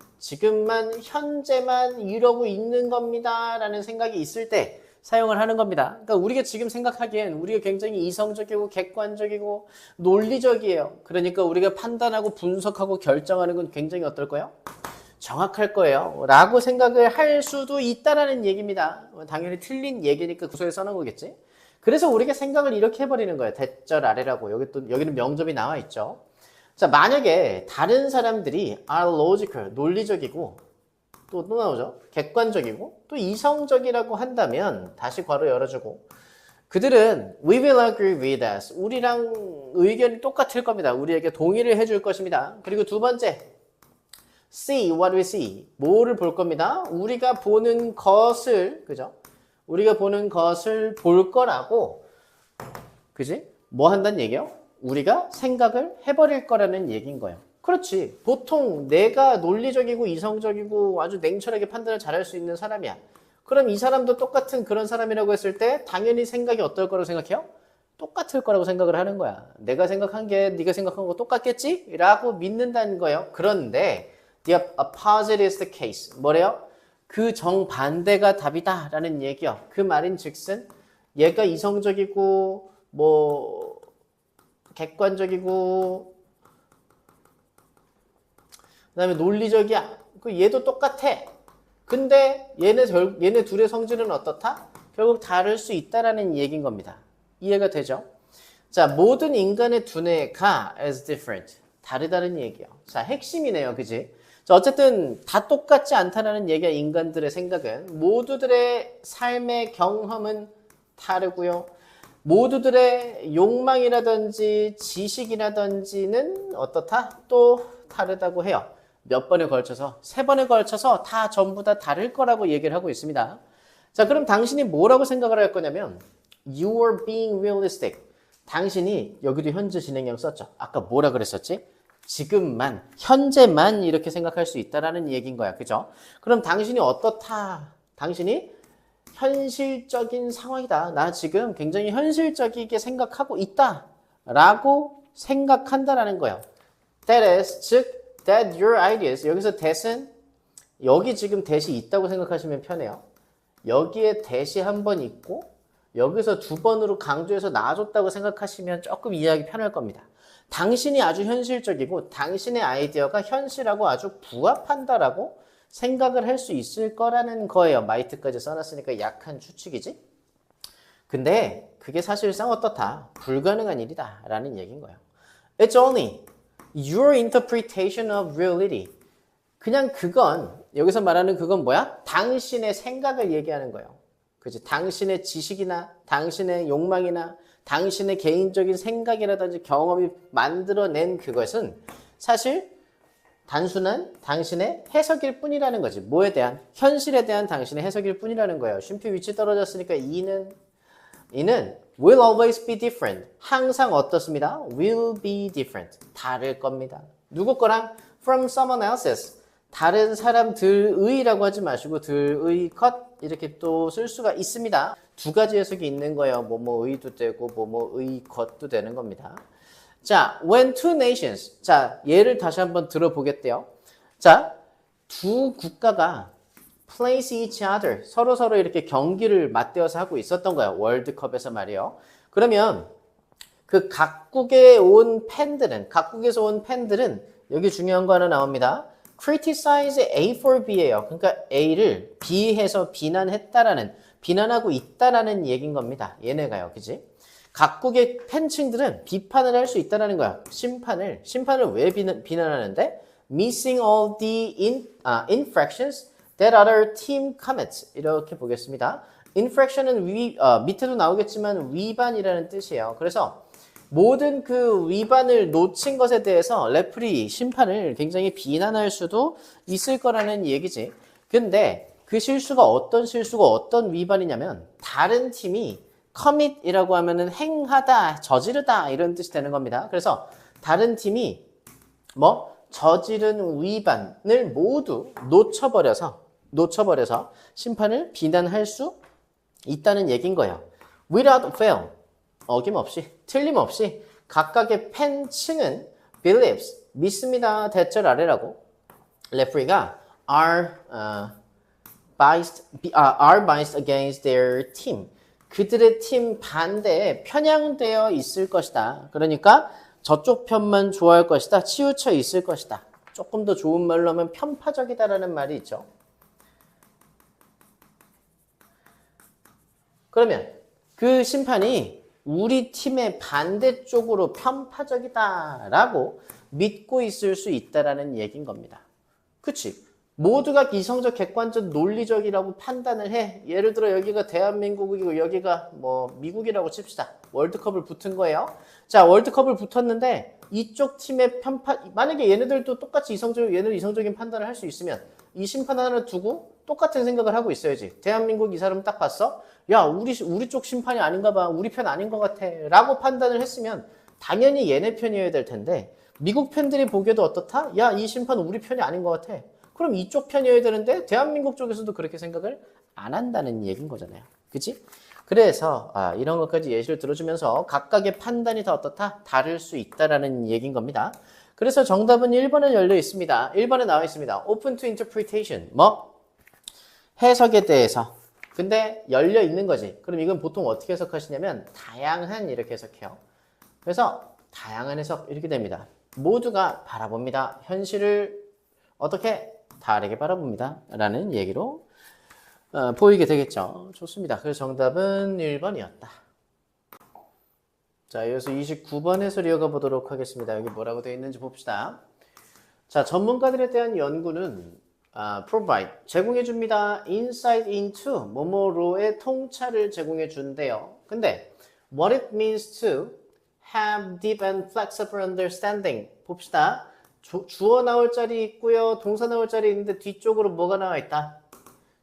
현재만 이러고 있는 겁니다 라는 생각이 있을 때 사용을 하는 겁니다. 그러니까 우리가 지금 생각하기엔 우리가 굉장히 이성적이고 객관적이고 논리적이에요. 그러니까 우리가 판단하고 분석하고 결정하는 건 굉장히 어떨 거예요? 정확할 거예요 라고 생각을 할 수도 있다라는 얘기입니다. 당연히 틀린 얘기니까 구조에 써놓은 거겠지. 그래서 우리가 생각을 이렇게 해버리는 거예요. 대절 아래라고. 여기는 명점이 나와 있죠. 자, 만약에 다른 사람들이 are logical, 논리적이고 또 나오죠. 객관적이고 또 이성적이라고 한다면 다시 괄호 열어주고 그들은 we will agree with us. 우리랑 의견이 똑같을 겁니다. 우리에게 동의를 해줄 것입니다. 그리고 두 번째 see what we see. 뭐를 볼 겁니다. 우리가 보는 것을 그죠? 우리가 보는 것을 볼 거라고 그지? 뭐 한다는 얘기요? 우리가 생각을 해버릴 거라는 얘기인 거예요. 그렇지. 보통 내가 논리적이고 이성적이고 아주 냉철하게 판단을 잘할 수 있는 사람이야. 그럼 이 사람도 똑같은 그런 사람이라고 했을 때 당연히 생각이 어떨 거라고 생각해요? 똑같을 거라고 생각을 하는 거야. 내가 생각한 게 네가 생각한 거 똑같겠지? 라고 믿는다는 거예요. 그런데 the opposite is the case. 뭐래요? 그 정반대가 답이다 라는 얘기요. 그 말인 즉슨 얘가 이성적이고 뭐 객관적이고 그 다음에 논리적이야. 얘도 똑같아. 근데 얘네 둘의 성질은 어떻다? 결국 다를 수 있다라는 얘기인 겁니다. 이해가 되죠? 자, 모든 인간의 두뇌가 is different. 다르다는 얘기예요. 자, 핵심이네요. 그지? 자, 어쨌든 다 똑같지 않다라는 얘기야. 인간들의 생각은. 모두들의 삶의 경험은 다르고요. 모두들의 욕망이라든지 지식이라든지는 어떻다? 또 다르다고 해요. 몇 번에 걸쳐서? 3번에 걸쳐서 다 전부 다 다를 거라고 얘기를 하고 있습니다. 자, 그럼 당신이 뭐라고 생각을 할 거냐면 You are being realistic. 당신이 여기도 현재 진행형 썼죠. 아까 뭐라 그랬었지? 지금만, 현재만 이렇게 생각할 수 있다라는 얘기인 거야. 그죠? 그럼 당신이 어떻다? 당신이 현실적인 상황이다. 나 지금 굉장히 현실적이게 생각하고 있다. 라고 생각한다라는 거예요. That is, 즉 that your ideas. 여기서 that은 여기 지금 that이 있다고 생각하시면 편해요. 여기에 that이 한 번 있고 여기서 2번으로 강조해서 놔줬다고 생각하시면 조금 이해하기 편할 겁니다. 당신이 아주 현실적이고 당신의 아이디어가 현실하고 아주 부합한다라고 생각을 할 수 있을 거라는 거예요. might까지 써놨으니까 약한 추측이지. 근데 그게 사실상 어떻다? 불가능한 일이다 라는 얘기인 거예요. It's only your interpretation of reality. 그냥 그건 여기서 말하는 그건 뭐야? 당신의 생각을 얘기하는 거예요. 그치? 당신의 지식이나 당신의 욕망이나 당신의 개인적인 생각이라든지 경험이 만들어낸 그것은 사실 단순한 당신의 해석일 뿐이라는 거지. 뭐에 대한? 현실에 대한 당신의 해석일 뿐이라는 거예요. 쉼표 위치 떨어졌으니까 이는 will always be different. 항상 어떻습니다? will be different. 다를 겁니다. 누구 거랑? from someone else's. 다른 사람들의라고 하지 마시고 들의 것 이렇게 또 쓸 수가 있습니다. 두 가지 해석이 있는 거예요. 뭐의도 되고 뭐의 것도 되는 겁니다. 자, when two nations. 자, 예를 다시 한번 들어보겠대요. 자, 두 국가가 place each other. 서로 이렇게 경기를 맞대어서 하고 있었던 거예요. 월드컵에서 말이요. 그러면 그 각국에서 온 팬들은 여기 중요한 거 하나 나옵니다. criticize A for B예요. 그러니까 A를 B해서 비난하고 있다라는 얘기인 겁니다. 얘네가요. 그지? 각국의 팬층들은 비판을 할 수 있다는 거야. 심판을 왜 비난하는데? Missing all the infractions that other team commits. 이렇게 보겠습니다. infraction은 밑에도 나오겠지만 위반이라는 뜻이에요. 그래서 모든 그 위반을 놓친 것에 대해서 레프리, 심판을 굉장히 비난할 수도 있을 거라는 얘기지. 근데 그 실수가 어떤 위반이냐면 다른 팀이 commit이라고 하면은 행하다, 저지르다 이런 뜻이 되는 겁니다. 그래서 다른 팀이 저지른 위반을 모두 놓쳐버려서 심판을 비난할 수 있다는 얘기인 거예요. Without fail, 어김없이, 틀림없이 각각의 팬층은 believes, 믿습니다. 대절 아래라고 레프리가 are biased against their team. 그들의 팀 반대에 편향되어 있을 것이다. 그러니까 저쪽 편만 좋아할 것이다. 치우쳐 있을 것이다. 조금 더 좋은 말로 하면 편파적이다라는 말이 있죠. 그러면 그 심판이 우리 팀의 반대쪽으로 편파적이다라고 믿고 있을 수 있다라는 얘기인 겁니다. 그치? 모두가 이성적, 객관적, 논리적이라고 판단을 해. 예를 들어 여기가 대한민국이고 여기가 미국이라고 칩시다. 월드컵을 붙은 거예요. 자, 월드컵을 붙었는데 이쪽 팀의 만약에 얘네들도 똑같이 이성적인 판단을 할 수 있으면 이 심판 하나를 두고 똑같은 생각을 하고 있어야지. 대한민국 이 사람 딱 봤어? 야, 우리 쪽 심판이 아닌가 봐. 우리 편 아닌 것 같아. 라고 판단을 했으면 당연히 얘네 편이어야 될 텐데 미국 팬들이 보기에도 어떻다? 야, 이 심판 우리 편이 아닌 것 같아. 그럼 이쪽 편이어야 되는데 대한민국 쪽에서도 그렇게 생각을 안 한다는 얘기인 거잖아요. 그치? 그래서 이런 것까지 예시를 들어주면서 각각의 판단이 다 어떻다? 다를 수 있다라는 얘기인 겁니다. 그래서 정답은 1번에 열려 있습니다. 1번에 나와 있습니다. Open to interpretation. 해석에 대해서. 근데 열려 있는 거지. 그럼 이건 보통 어떻게 해석하시냐면 다양한 이렇게 해석해요. 그래서 다양한 해석 이렇게 됩니다. 모두가 바라봅니다. 현실을 어떻게 다르게 바라봅니다. 라는 얘기로 보이게 되겠죠. 좋습니다. 그래서 정답은 1번이었다. 자, 이어서 29번 해설 이어가 보도록 하겠습니다. 여기 뭐라고 되어 있는지 봅시다. 자, 전문가들에 대한 연구는 provide, 제공해줍니다. insight into, 뭐뭐로의 통찰을 제공해준대요. 근데 what it means to have deep and flexible understanding. 봅시다. 주어 나올 자리 있고요. 동사 나올 자리 있는데 뒤쪽으로 뭐가 나와 있다?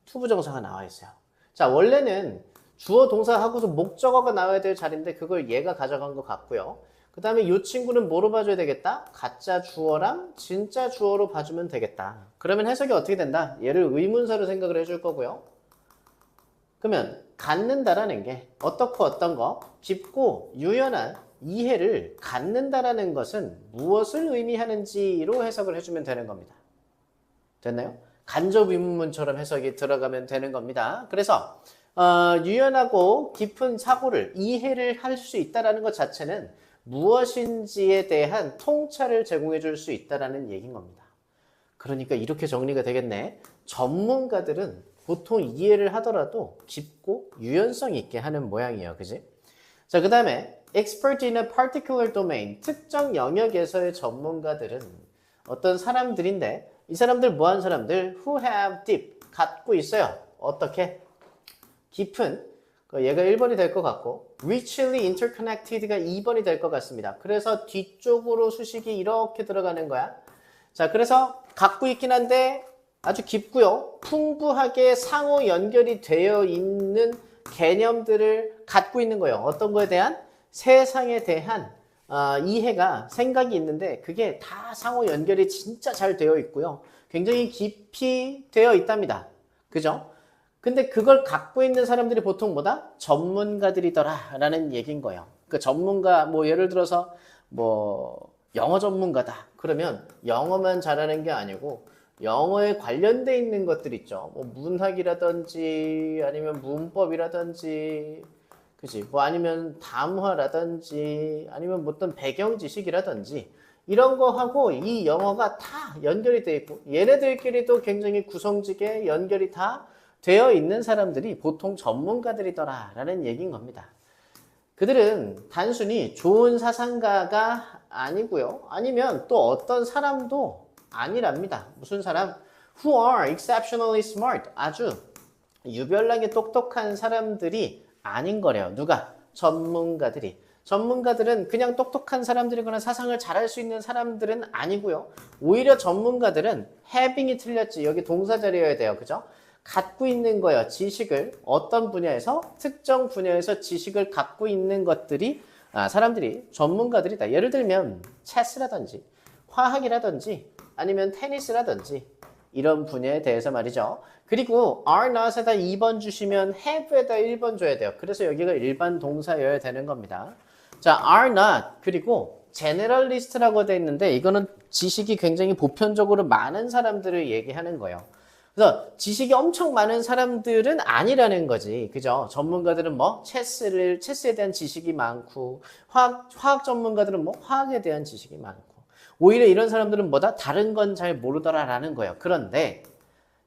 투부정사가 나와 있어요. 자, 원래는 주어 동사하고서 목적어가 나와야 될 자리인데 그걸 얘가 가져간 것 같고요. 그 다음에 이 친구는 뭐로 봐줘야 되겠다? 가짜 주어랑 진짜 주어로 봐주면 되겠다. 그러면 해석이 어떻게 된다? 얘를 의문사로 생각을 해줄 거고요. 그러면 갖는다라는 게 어떻고 어떤 거, 깊고 유연한 이해를 갖는다라는 것은 무엇을 의미하는지로 해석을 해주면 되는 겁니다. 됐나요? 간접 의문문처럼 해석이 들어가면 되는 겁니다. 그래서 유연하고 깊은 사고를 이해를 할 수 있다는 것 자체는 무엇인지에 대한 통찰을 제공해 줄 수 있다는 얘기인 겁니다. 그러니까 이렇게 정리가 되겠네. 전문가들은 보통 이해를 하더라도 깊고 유연성 있게 하는 모양이에요. 그지? 자, 그 다음에 expert in a particular domain, 특정 영역에서의 전문가들은 어떤 사람들인데 이 사람들 뭐하는 사람들? who have deep, 갖고 있어요. 어떻게? 깊은, 얘가 1번이 될 것 같고 richly interconnected가 2번이 될 것 같습니다. 그래서 뒤쪽으로 수식이 이렇게 들어가는 거야. 자, 그래서 갖고 있긴 한데 아주 깊고요. 풍부하게 상호 연결이 되어 있는 개념들을 갖고 있는 거예요. 어떤 거에 대한? 세상에 대한 이해가, 생각이 있는데 그게 다 상호 연결이 진짜 잘 되어 있고요. 굉장히 깊이 되어 있답니다. 그죠? 근데 그걸 갖고 있는 사람들이 보통 뭐다? 전문가들이더라 라는 얘기인 거예요. 그 전문가, 예를 들어서 영어 전문가다. 그러면 영어만 잘하는 게 아니고 영어에 관련돼 있는 것들 있죠. 문학이라든지 아니면 문법이라든지 그치? 아니면 담화라든지 아니면 어떤 배경 지식이라든지 이런 거하고 이 영어가 다 연결이 돼 있고 얘네들끼리도 굉장히 구성지게 연결이 다 되어 있는 사람들이 보통 전문가들이더라 라는 얘기인 겁니다. 그들은 단순히 좋은 사상가가 아니고요. 아니면 또 어떤 사람도 아니랍니다. 무슨 사람? Who are exceptionally smart. 아주 유별나게 똑똑한 사람들이 아닌 거래요. 누가? 전문가들이. 전문가들은 그냥 똑똑한 사람들이거나 사상을 잘할 수 있는 사람들은 아니고요. 오히려 전문가들은 having이 틀렸지. 여기 동사 자리여야 돼요. 그죠? 갖고 있는 거예요. 지식을 어떤 분야에서 특정 분야에서 지식을 갖고 있는 것들이 사람들이 전문가들이다. 예를 들면 체스라든지 화학이라든지 아니면 테니스라든지 이런 분야에 대해서 말이죠. 그리고 are not에다 2번 주시면 have에다 1번 줘야 돼요. 그래서 여기가 일반 동사여야 되는 겁니다. 자, are not 그리고 generalist라고 되어 있는데 이거는 지식이 굉장히 보편적으로 많은 사람들을 얘기하는 거예요. 그래서 지식이 엄청 많은 사람들은 아니라는 거지. 그죠? 전문가들은 뭐 체스에 대한 지식이 많고 화학 전문가들은 뭐 화학에 대한 지식이 많고 오히려 이런 사람들은 뭐다? 다른 건 잘 모르더라라는 거예요. 그런데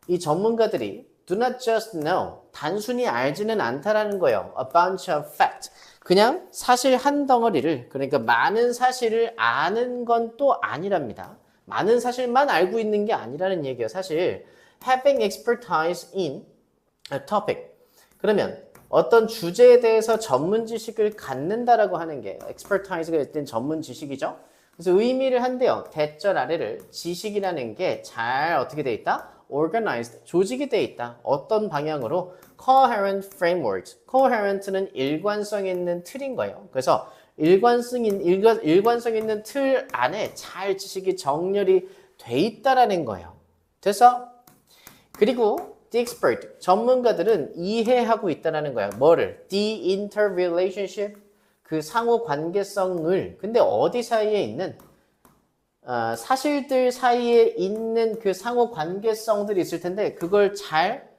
이 전문가들이 do not just know, 단순히 알지는 않다라는 거예요. A bunch of fact. 그냥 사실 한 덩어리를, 그러니까 많은 사실을 아는 건 또 아니랍니다. 많은 사실만 알고 있는 게 아니라는 얘기예요. 사실 having expertise in a topic. 그러면 어떤 주제에 대해서 전문 지식을 갖는다라고 하는 게 expertise가 일단 전문 지식이죠. 그래서 의미를 한대요. 대절 아래를 지식이라는 게 잘 어떻게 돼 있다? organized, 조직이 돼 있다. 어떤 방향으로? coherent frameworks. coherent는 일관성 있는 틀인 거예요. 그래서 일관성 있는 틀 안에 잘 지식이 정렬이 돼 있다라는 거예요. 돼서 그리고 the expert, 전문가들은 이해하고 있다라는 거야. 뭐를? the interrelationship, 그 상호 관계성을. 근데 어디 사이에 있는? 사실들 사이에 있는 그 상호 관계성들이 있을 텐데 그걸 잘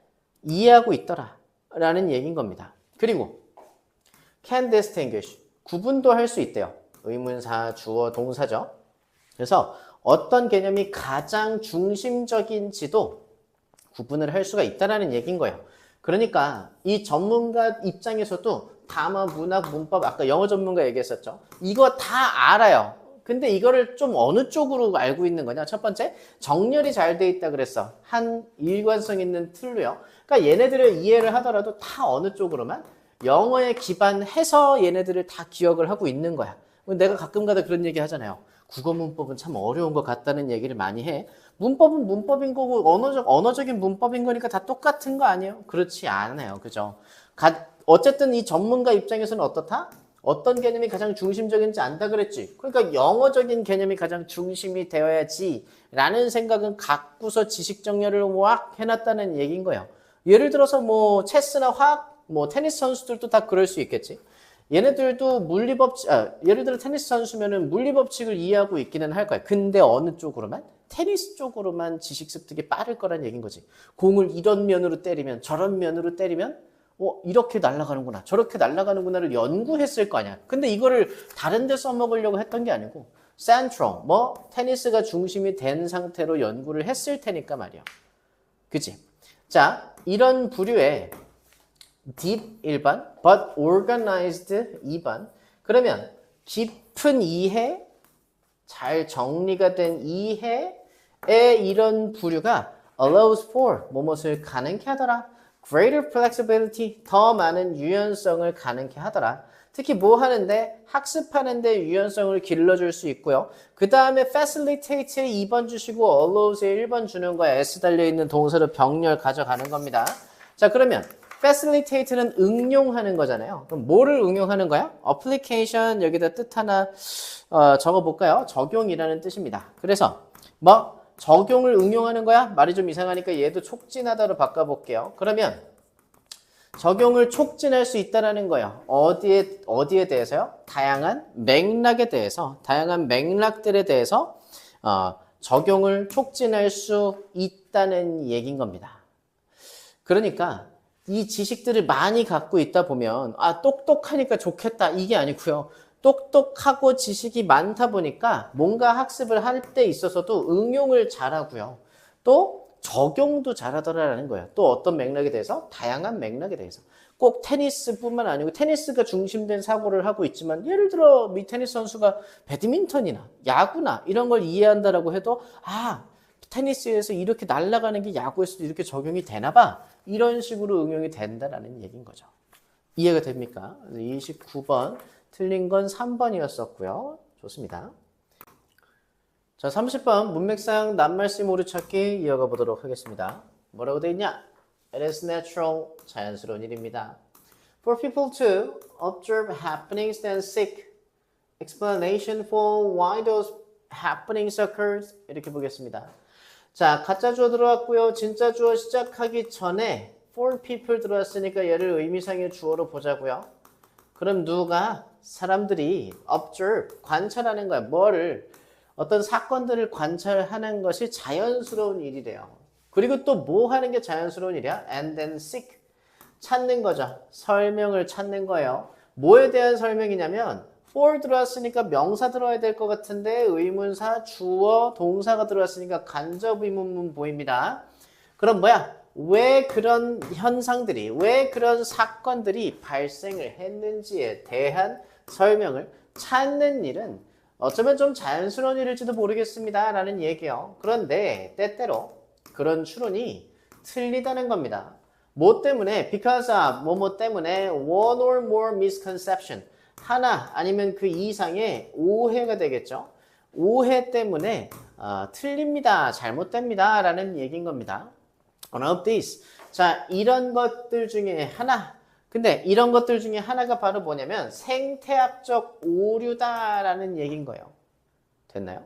이해하고 있더라 라는 얘기인 겁니다. 그리고 can distinguish, 구분도 할 수 있대요. 의문사, 주어, 동사죠. 그래서 어떤 개념이 가장 중심적인지도 구분을 할 수가 있다는 얘기인 거예요. 그러니까 이 전문가 입장에서도 담화, 문학, 문법, 아까 영어 전문가 얘기했었죠. 이거 다 알아요. 근데 이거를 좀 어느 쪽으로 알고 있는 거냐? 첫 번째, 정렬이 잘 돼 있다 그랬어. 한 일관성 있는 틀로요. 그러니까 얘네들을 이해를 하더라도 다 어느 쪽으로만 영어에 기반해서 얘네들을 다 기억을 하고 있는 거야. 내가 가끔가다 그런 얘기 하잖아요. 국어 문법은 참 어려운 것 같다는 얘기를 많이 해. 문법은 문법인 거고 언어적인 문법인 거니까 다 똑같은 거 아니에요? 그렇지 않아요. 그죠? 어쨌든 이 전문가 입장에서는 어떻다? 어떤 개념이 가장 중심적인지 안다 그랬지. 그러니까 영어적인 개념이 가장 중심이 되어야지 라는 생각은 갖고서 지식 정렬을 확 해놨다는 얘기인 거예요. 예를 들어서 뭐 체스나 화학, 뭐 테니스 선수들도 다 그럴 수 있겠지. 얘네들도 물리법칙, 예를 들어 테니스 선수면은 물리법칙을 이해하고 있기는 할 거야. 근데 어느 쪽으로만? 테니스 쪽으로만 지식 습득이 빠를 거란 얘기인 거지. 공을 이런 면으로 때리면 저런 면으로 때리면 이렇게 날아가는구나 저렇게 날아가는구나를 연구했을 거 아니야. 근데 이거를 다른 데 써먹으려고 했던 게 아니고 센트럴, 테니스가 중심이 된 상태로 연구를 했을 테니까 말이야. 그치? 자, 이런 부류의 deep 1번, but organized 2번. 그러면 깊은 이해, 잘 정리가 된 이해의 이런 부류가 allows for, 무엇을 가능케 하더라. greater flexibility, 더 많은 유연성을 가능케 하더라. 특히 뭐 하는데? 학습하는데 유연성을 길러줄 수 있고요. 그 다음에 facilitate에 2번 주시고 allows에 1번 주는 거야. S 달려있는 동사로 병렬 가져가는 겁니다. 자, 그러면 facilitate는 응용하는 거잖아요. 그럼 뭐를 응용하는 거야? application, 여기다 뜻 하나 적어볼까요? 적용이라는 뜻입니다. 그래서 적용을 응용하는 거야? 말이 좀 이상하니까 얘도 촉진하다로 바꿔볼게요. 그러면 적용을 촉진할 수 있다는 거예요. 어디에 대해서요? 다양한 맥락에 대해서, 다양한 맥락들에 대해서 적용을 촉진할 수 있다는 얘기인 겁니다. 그러니까 이 지식들을 많이 갖고 있다 보면 똑똑하니까 좋겠다 이게 아니고요. 똑똑하고 지식이 많다 보니까 뭔가 학습을 할 때 있어서도 응용을 잘하고요. 또 적용도 잘하더라라는 거예요. 또 어떤 맥락에 대해서? 다양한 맥락에 대해서. 꼭 테니스뿐만 아니고 테니스가 중심된 사고를 하고 있지만 예를 들어 미 테니스 선수가 배드민턴이나 야구나 이런 걸 이해한다라고 해도 테니스에서 이렇게 날아가는 게 야구에서도 이렇게 적용이 되나 봐. 이런 식으로 응용이 된다라는 얘기인 거죠. 이해가 됩니까? 29번 틀린 건 3번이었었고요. 좋습니다. 자, 30번 문맥상 낱말씨 모르찾기 이어가 보도록 하겠습니다. 뭐라고 되어 있냐? It is natural, 자연스러운 일입니다. For people to observe happenings then seek explanation for why those happenings occurs. 이렇게 보겠습니다. 자, 가짜 주어 들어왔고요. 진짜 주어 시작하기 전에 for people 들어왔으니까 얘를 의미상의 주어로 보자고요. 그럼 누가? 사람들이 observe, 관찰하는 거야. 뭐를? 어떤 사건들을 관찰하는 것이 자연스러운 일이래요. 그리고 또 뭐 하는 게 자연스러운 일이야? And then seek, 찾는 거죠. 설명을 찾는 거예요. 뭐에 대한 설명이냐면 for 들어왔으니까 명사 들어야 될 것 같은데 의문사, 주어, 동사가 들어왔으니까 간접 의문문 보입니다. 그럼 뭐야? 왜 그런 현상들이, 왜 그런 사건들이 발생을 했는지에 대한 설명을 찾는 일은 어쩌면 좀 자연스러운 일일지도 모르겠습니다 라는 얘기예요. 그런데 때때로 그런 추론이 틀리다는 겁니다. 뭐 때문에? Because of, 뭐뭐 때문에 one or more misconception, 하나 아니면 그 이상의 오해가 되겠죠. 오해 때문에 틀립니다, 잘못됩니다 라는 얘기인 겁니다. One of these, 자, 이런 것들 중에 하나, 근데 이런 것들 중에 하나가 바로 뭐냐면 생태학적 오류다라는 얘기인 거예요. 됐나요?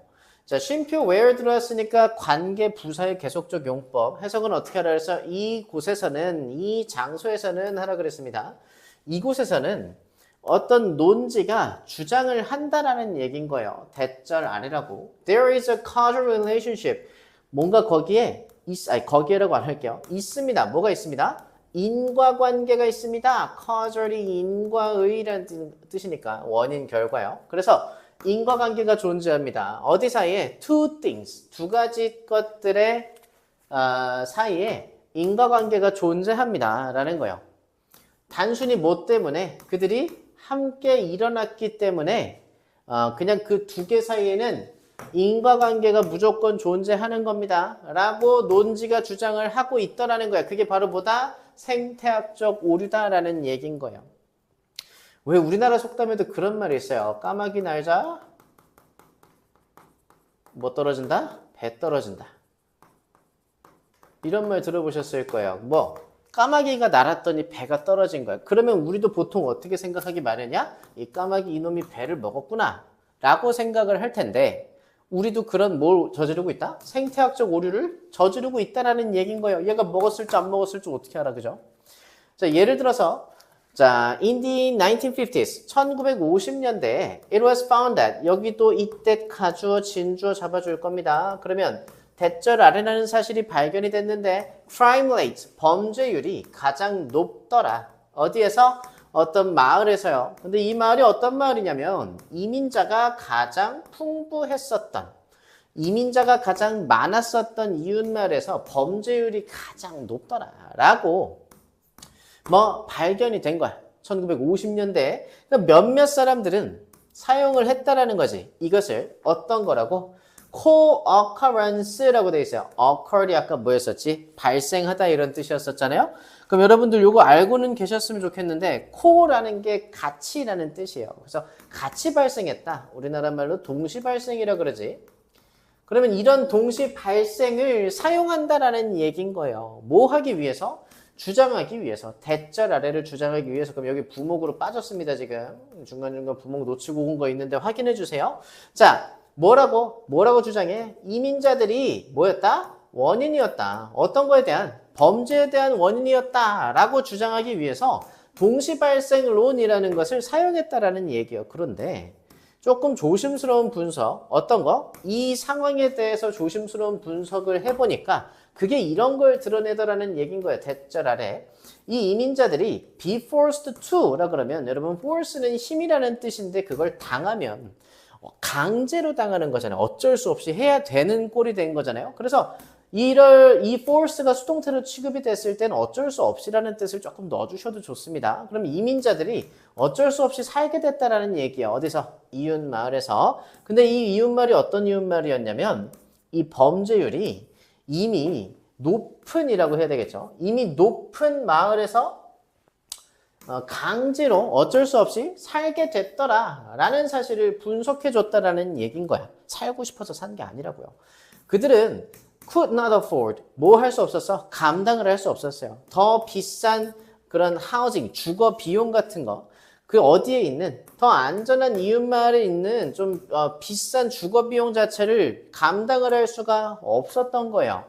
자, 쉼표 where 들어왔으니까 관계 부사의 계속적 용법. 해석은 어떻게 하라 그래서 이곳에서는, 이 장소에서는 하라 그랬습니다. 이곳에서는 어떤 논지가 주장을 한다라는 얘기인 거예요. 대절 아래라고. There is a causal relationship. 뭔가 거기에 거기에라고 안 할게요. 있습니다. 뭐가 있습니다? 인과관계가 있습니다. causal이 인과의라는 뜻이니까 원인 결과요. 그래서 인과관계가 존재합니다. 어디 사이에? two things, 두 가지 것들의 사이에 인과관계가 존재합니다 라는 거예요. 단순히 뭐 때문에? 그들이 함께 일어났기 때문에 그냥 그 두 개 사이에는 인과관계가 무조건 존재하는 겁니다 라고 논지가 주장을 하고 있더라는 거야. 그게 바로 뭐다? 생태학적 오류다라는 얘기인 거예요. 왜 우리나라 속담에도 그런 말이 있어요. 까마귀 날자 뭐 떨어진다? 배 떨어진다. 이런 말 들어보셨을 거예요. 뭐 까마귀가 날았더니 배가 떨어진 거야. 그러면 우리도 보통 어떻게 생각하기 마련이야? 이 까마귀 이놈이 배를 먹었구나 라고 생각을 할 텐데 우리도 그런 뭘 저지르고 있다? 생태학적 오류를 저지르고 있다라는 얘기인 거예요. 얘가 먹었을지 안 먹었을지 어떻게 알아, 그죠? 자, 예를 들어서 자, in the 1950s, 1950년대에 it was found that 여기도 이때 가주어, 진주어 잡아줄 겁니다. 그러면 대절 아래라는 사실이 발견이 됐는데 crime rate, 범죄율이 가장 높더라. 어디에서? 어떤 마을에서요. 근데 이 마을이 어떤 마을이냐면 이민자가 가장 풍부했었던, 이민자가 가장 많았었던 이웃마을에서 범죄율이 가장 높더라라고 뭐 발견이 된 거야. 1950년대에 그러니까 몇몇 사람들은 사용을 했다라는 거지. 이것을 어떤 거라고? co-occurrence라고 되어 있어요. occur이 아까 뭐였었지? 발생하다 이런 뜻이었었잖아요. 그럼 여러분들 요거 알고는 계셨으면 좋겠는데 co라는 게 같이라는 뜻이에요. 그래서 같이 발생했다. 우리나라 말로 동시 발생이라 그러지. 그러면 이런 동시 발생을 사용한다라는 얘기인 거예요. 뭐 하기 위해서? 주장하기 위해서. 대절 아래를 주장하기 위해서. 그럼 여기 부목으로 빠졌습니다. 지금 중간중간 부목 놓치고 온 거 있는데 확인해 주세요. 자, 뭐라고 주장해? 이민자들이 뭐였다? 원인이었다. 어떤 거에 대한? 범죄에 대한 원인이었다 라고 주장하기 위해서 동시발생론이라는 것을 사용했다라는 얘기예요. 그런데 조금 조심스러운 분석, 어떤 거? 이 상황에 대해서 조심스러운 분석을 해보니까 그게 이런 걸 드러내더라는 얘기인 거예요. 대절 아래. 이 이민자들이 be forced to 라 그러면 여러분 force는 힘이라는 뜻인데 그걸 당하면 강제로 당하는 거잖아요. 어쩔 수 없이 해야 되는 꼴이 된 거잖아요. 그래서 이 force가 수동태로 취급이 됐을 때는 어쩔 수 없이라는 뜻을 조금 넣어주셔도 좋습니다. 그럼 이민자들이 어쩔 수 없이 살게 됐다라는 얘기예요. 어디서? 이웃마을에서. 근데 이 이웃마을이 어떤 이웃마을이었냐면 이 범죄율이 이미 높은 이라고 해야 되겠죠. 이미 높은 마을에서 강제로 어쩔 수 없이 살게 됐더라 라는 사실을 분석해 줬다라는 얘기인 거야. 살고 싶어서 산 게 아니라고요. 그들은 could not afford, 뭐 할 수 없었어? 감당을 할 수 없었어요. 더 비싼 그런 하우징, 주거 비용 같은 거, 그 어디에 있는 더 안전한 이웃마을에 있는 좀 비싼 주거 비용 자체를 감당을 할 수가 없었던 거예요.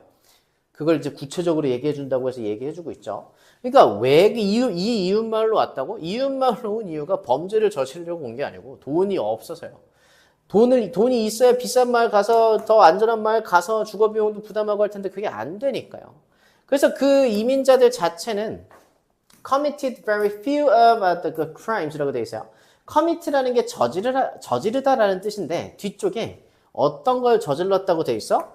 그걸 이제 구체적으로 얘기해 준다고 해서 얘기해 주고 있죠. 그러니까 왜 이 이웃마을로 왔다고? 이웃마을로 온 이유가 범죄를 저지르려고 온 게 아니고 돈이 없어서요. 돈이 있어야 비싼 마을 가서 더 안전한 마을 가서 주거 비용도 부담하고 할 텐데 그게 안 되니까요. 그래서 그 이민자들 자체는 committed very few of the crimes라고 되어 있어요. commit라는 게 저지르다라는 뜻인데 뒤쪽에 어떤 걸 저질렀다고 되어 있어?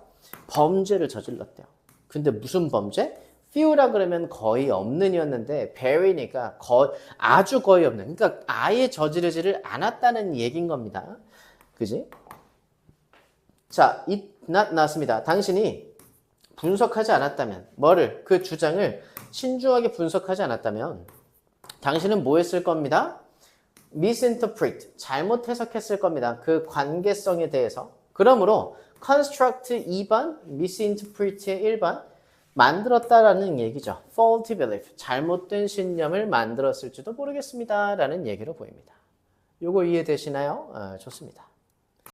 범죄를 저질렀대요. 근데 무슨 범죄? few라 그러면 거의 없는 이었는데 very니까 아주 거의 없는, 그러니까 아예 저지르지를 않았다는 얘기인 겁니다. 그지? 자, 나왔습니다. 당신이 분석하지 않았다면, 그 주장을 신중하게 분석하지 않았다면, 당신은 뭐 했을 겁니다? misinterpret, 잘못 해석했을 겁니다. 그 관계성에 대해서. 그러므로, construct 2번, misinterpret의 1번, 만들었다라는 얘기죠. faulty belief, 잘못된 신념을 만들었을지도 모르겠습니다. 라는 얘기로 보입니다. 요거 이해되시나요? 좋습니다.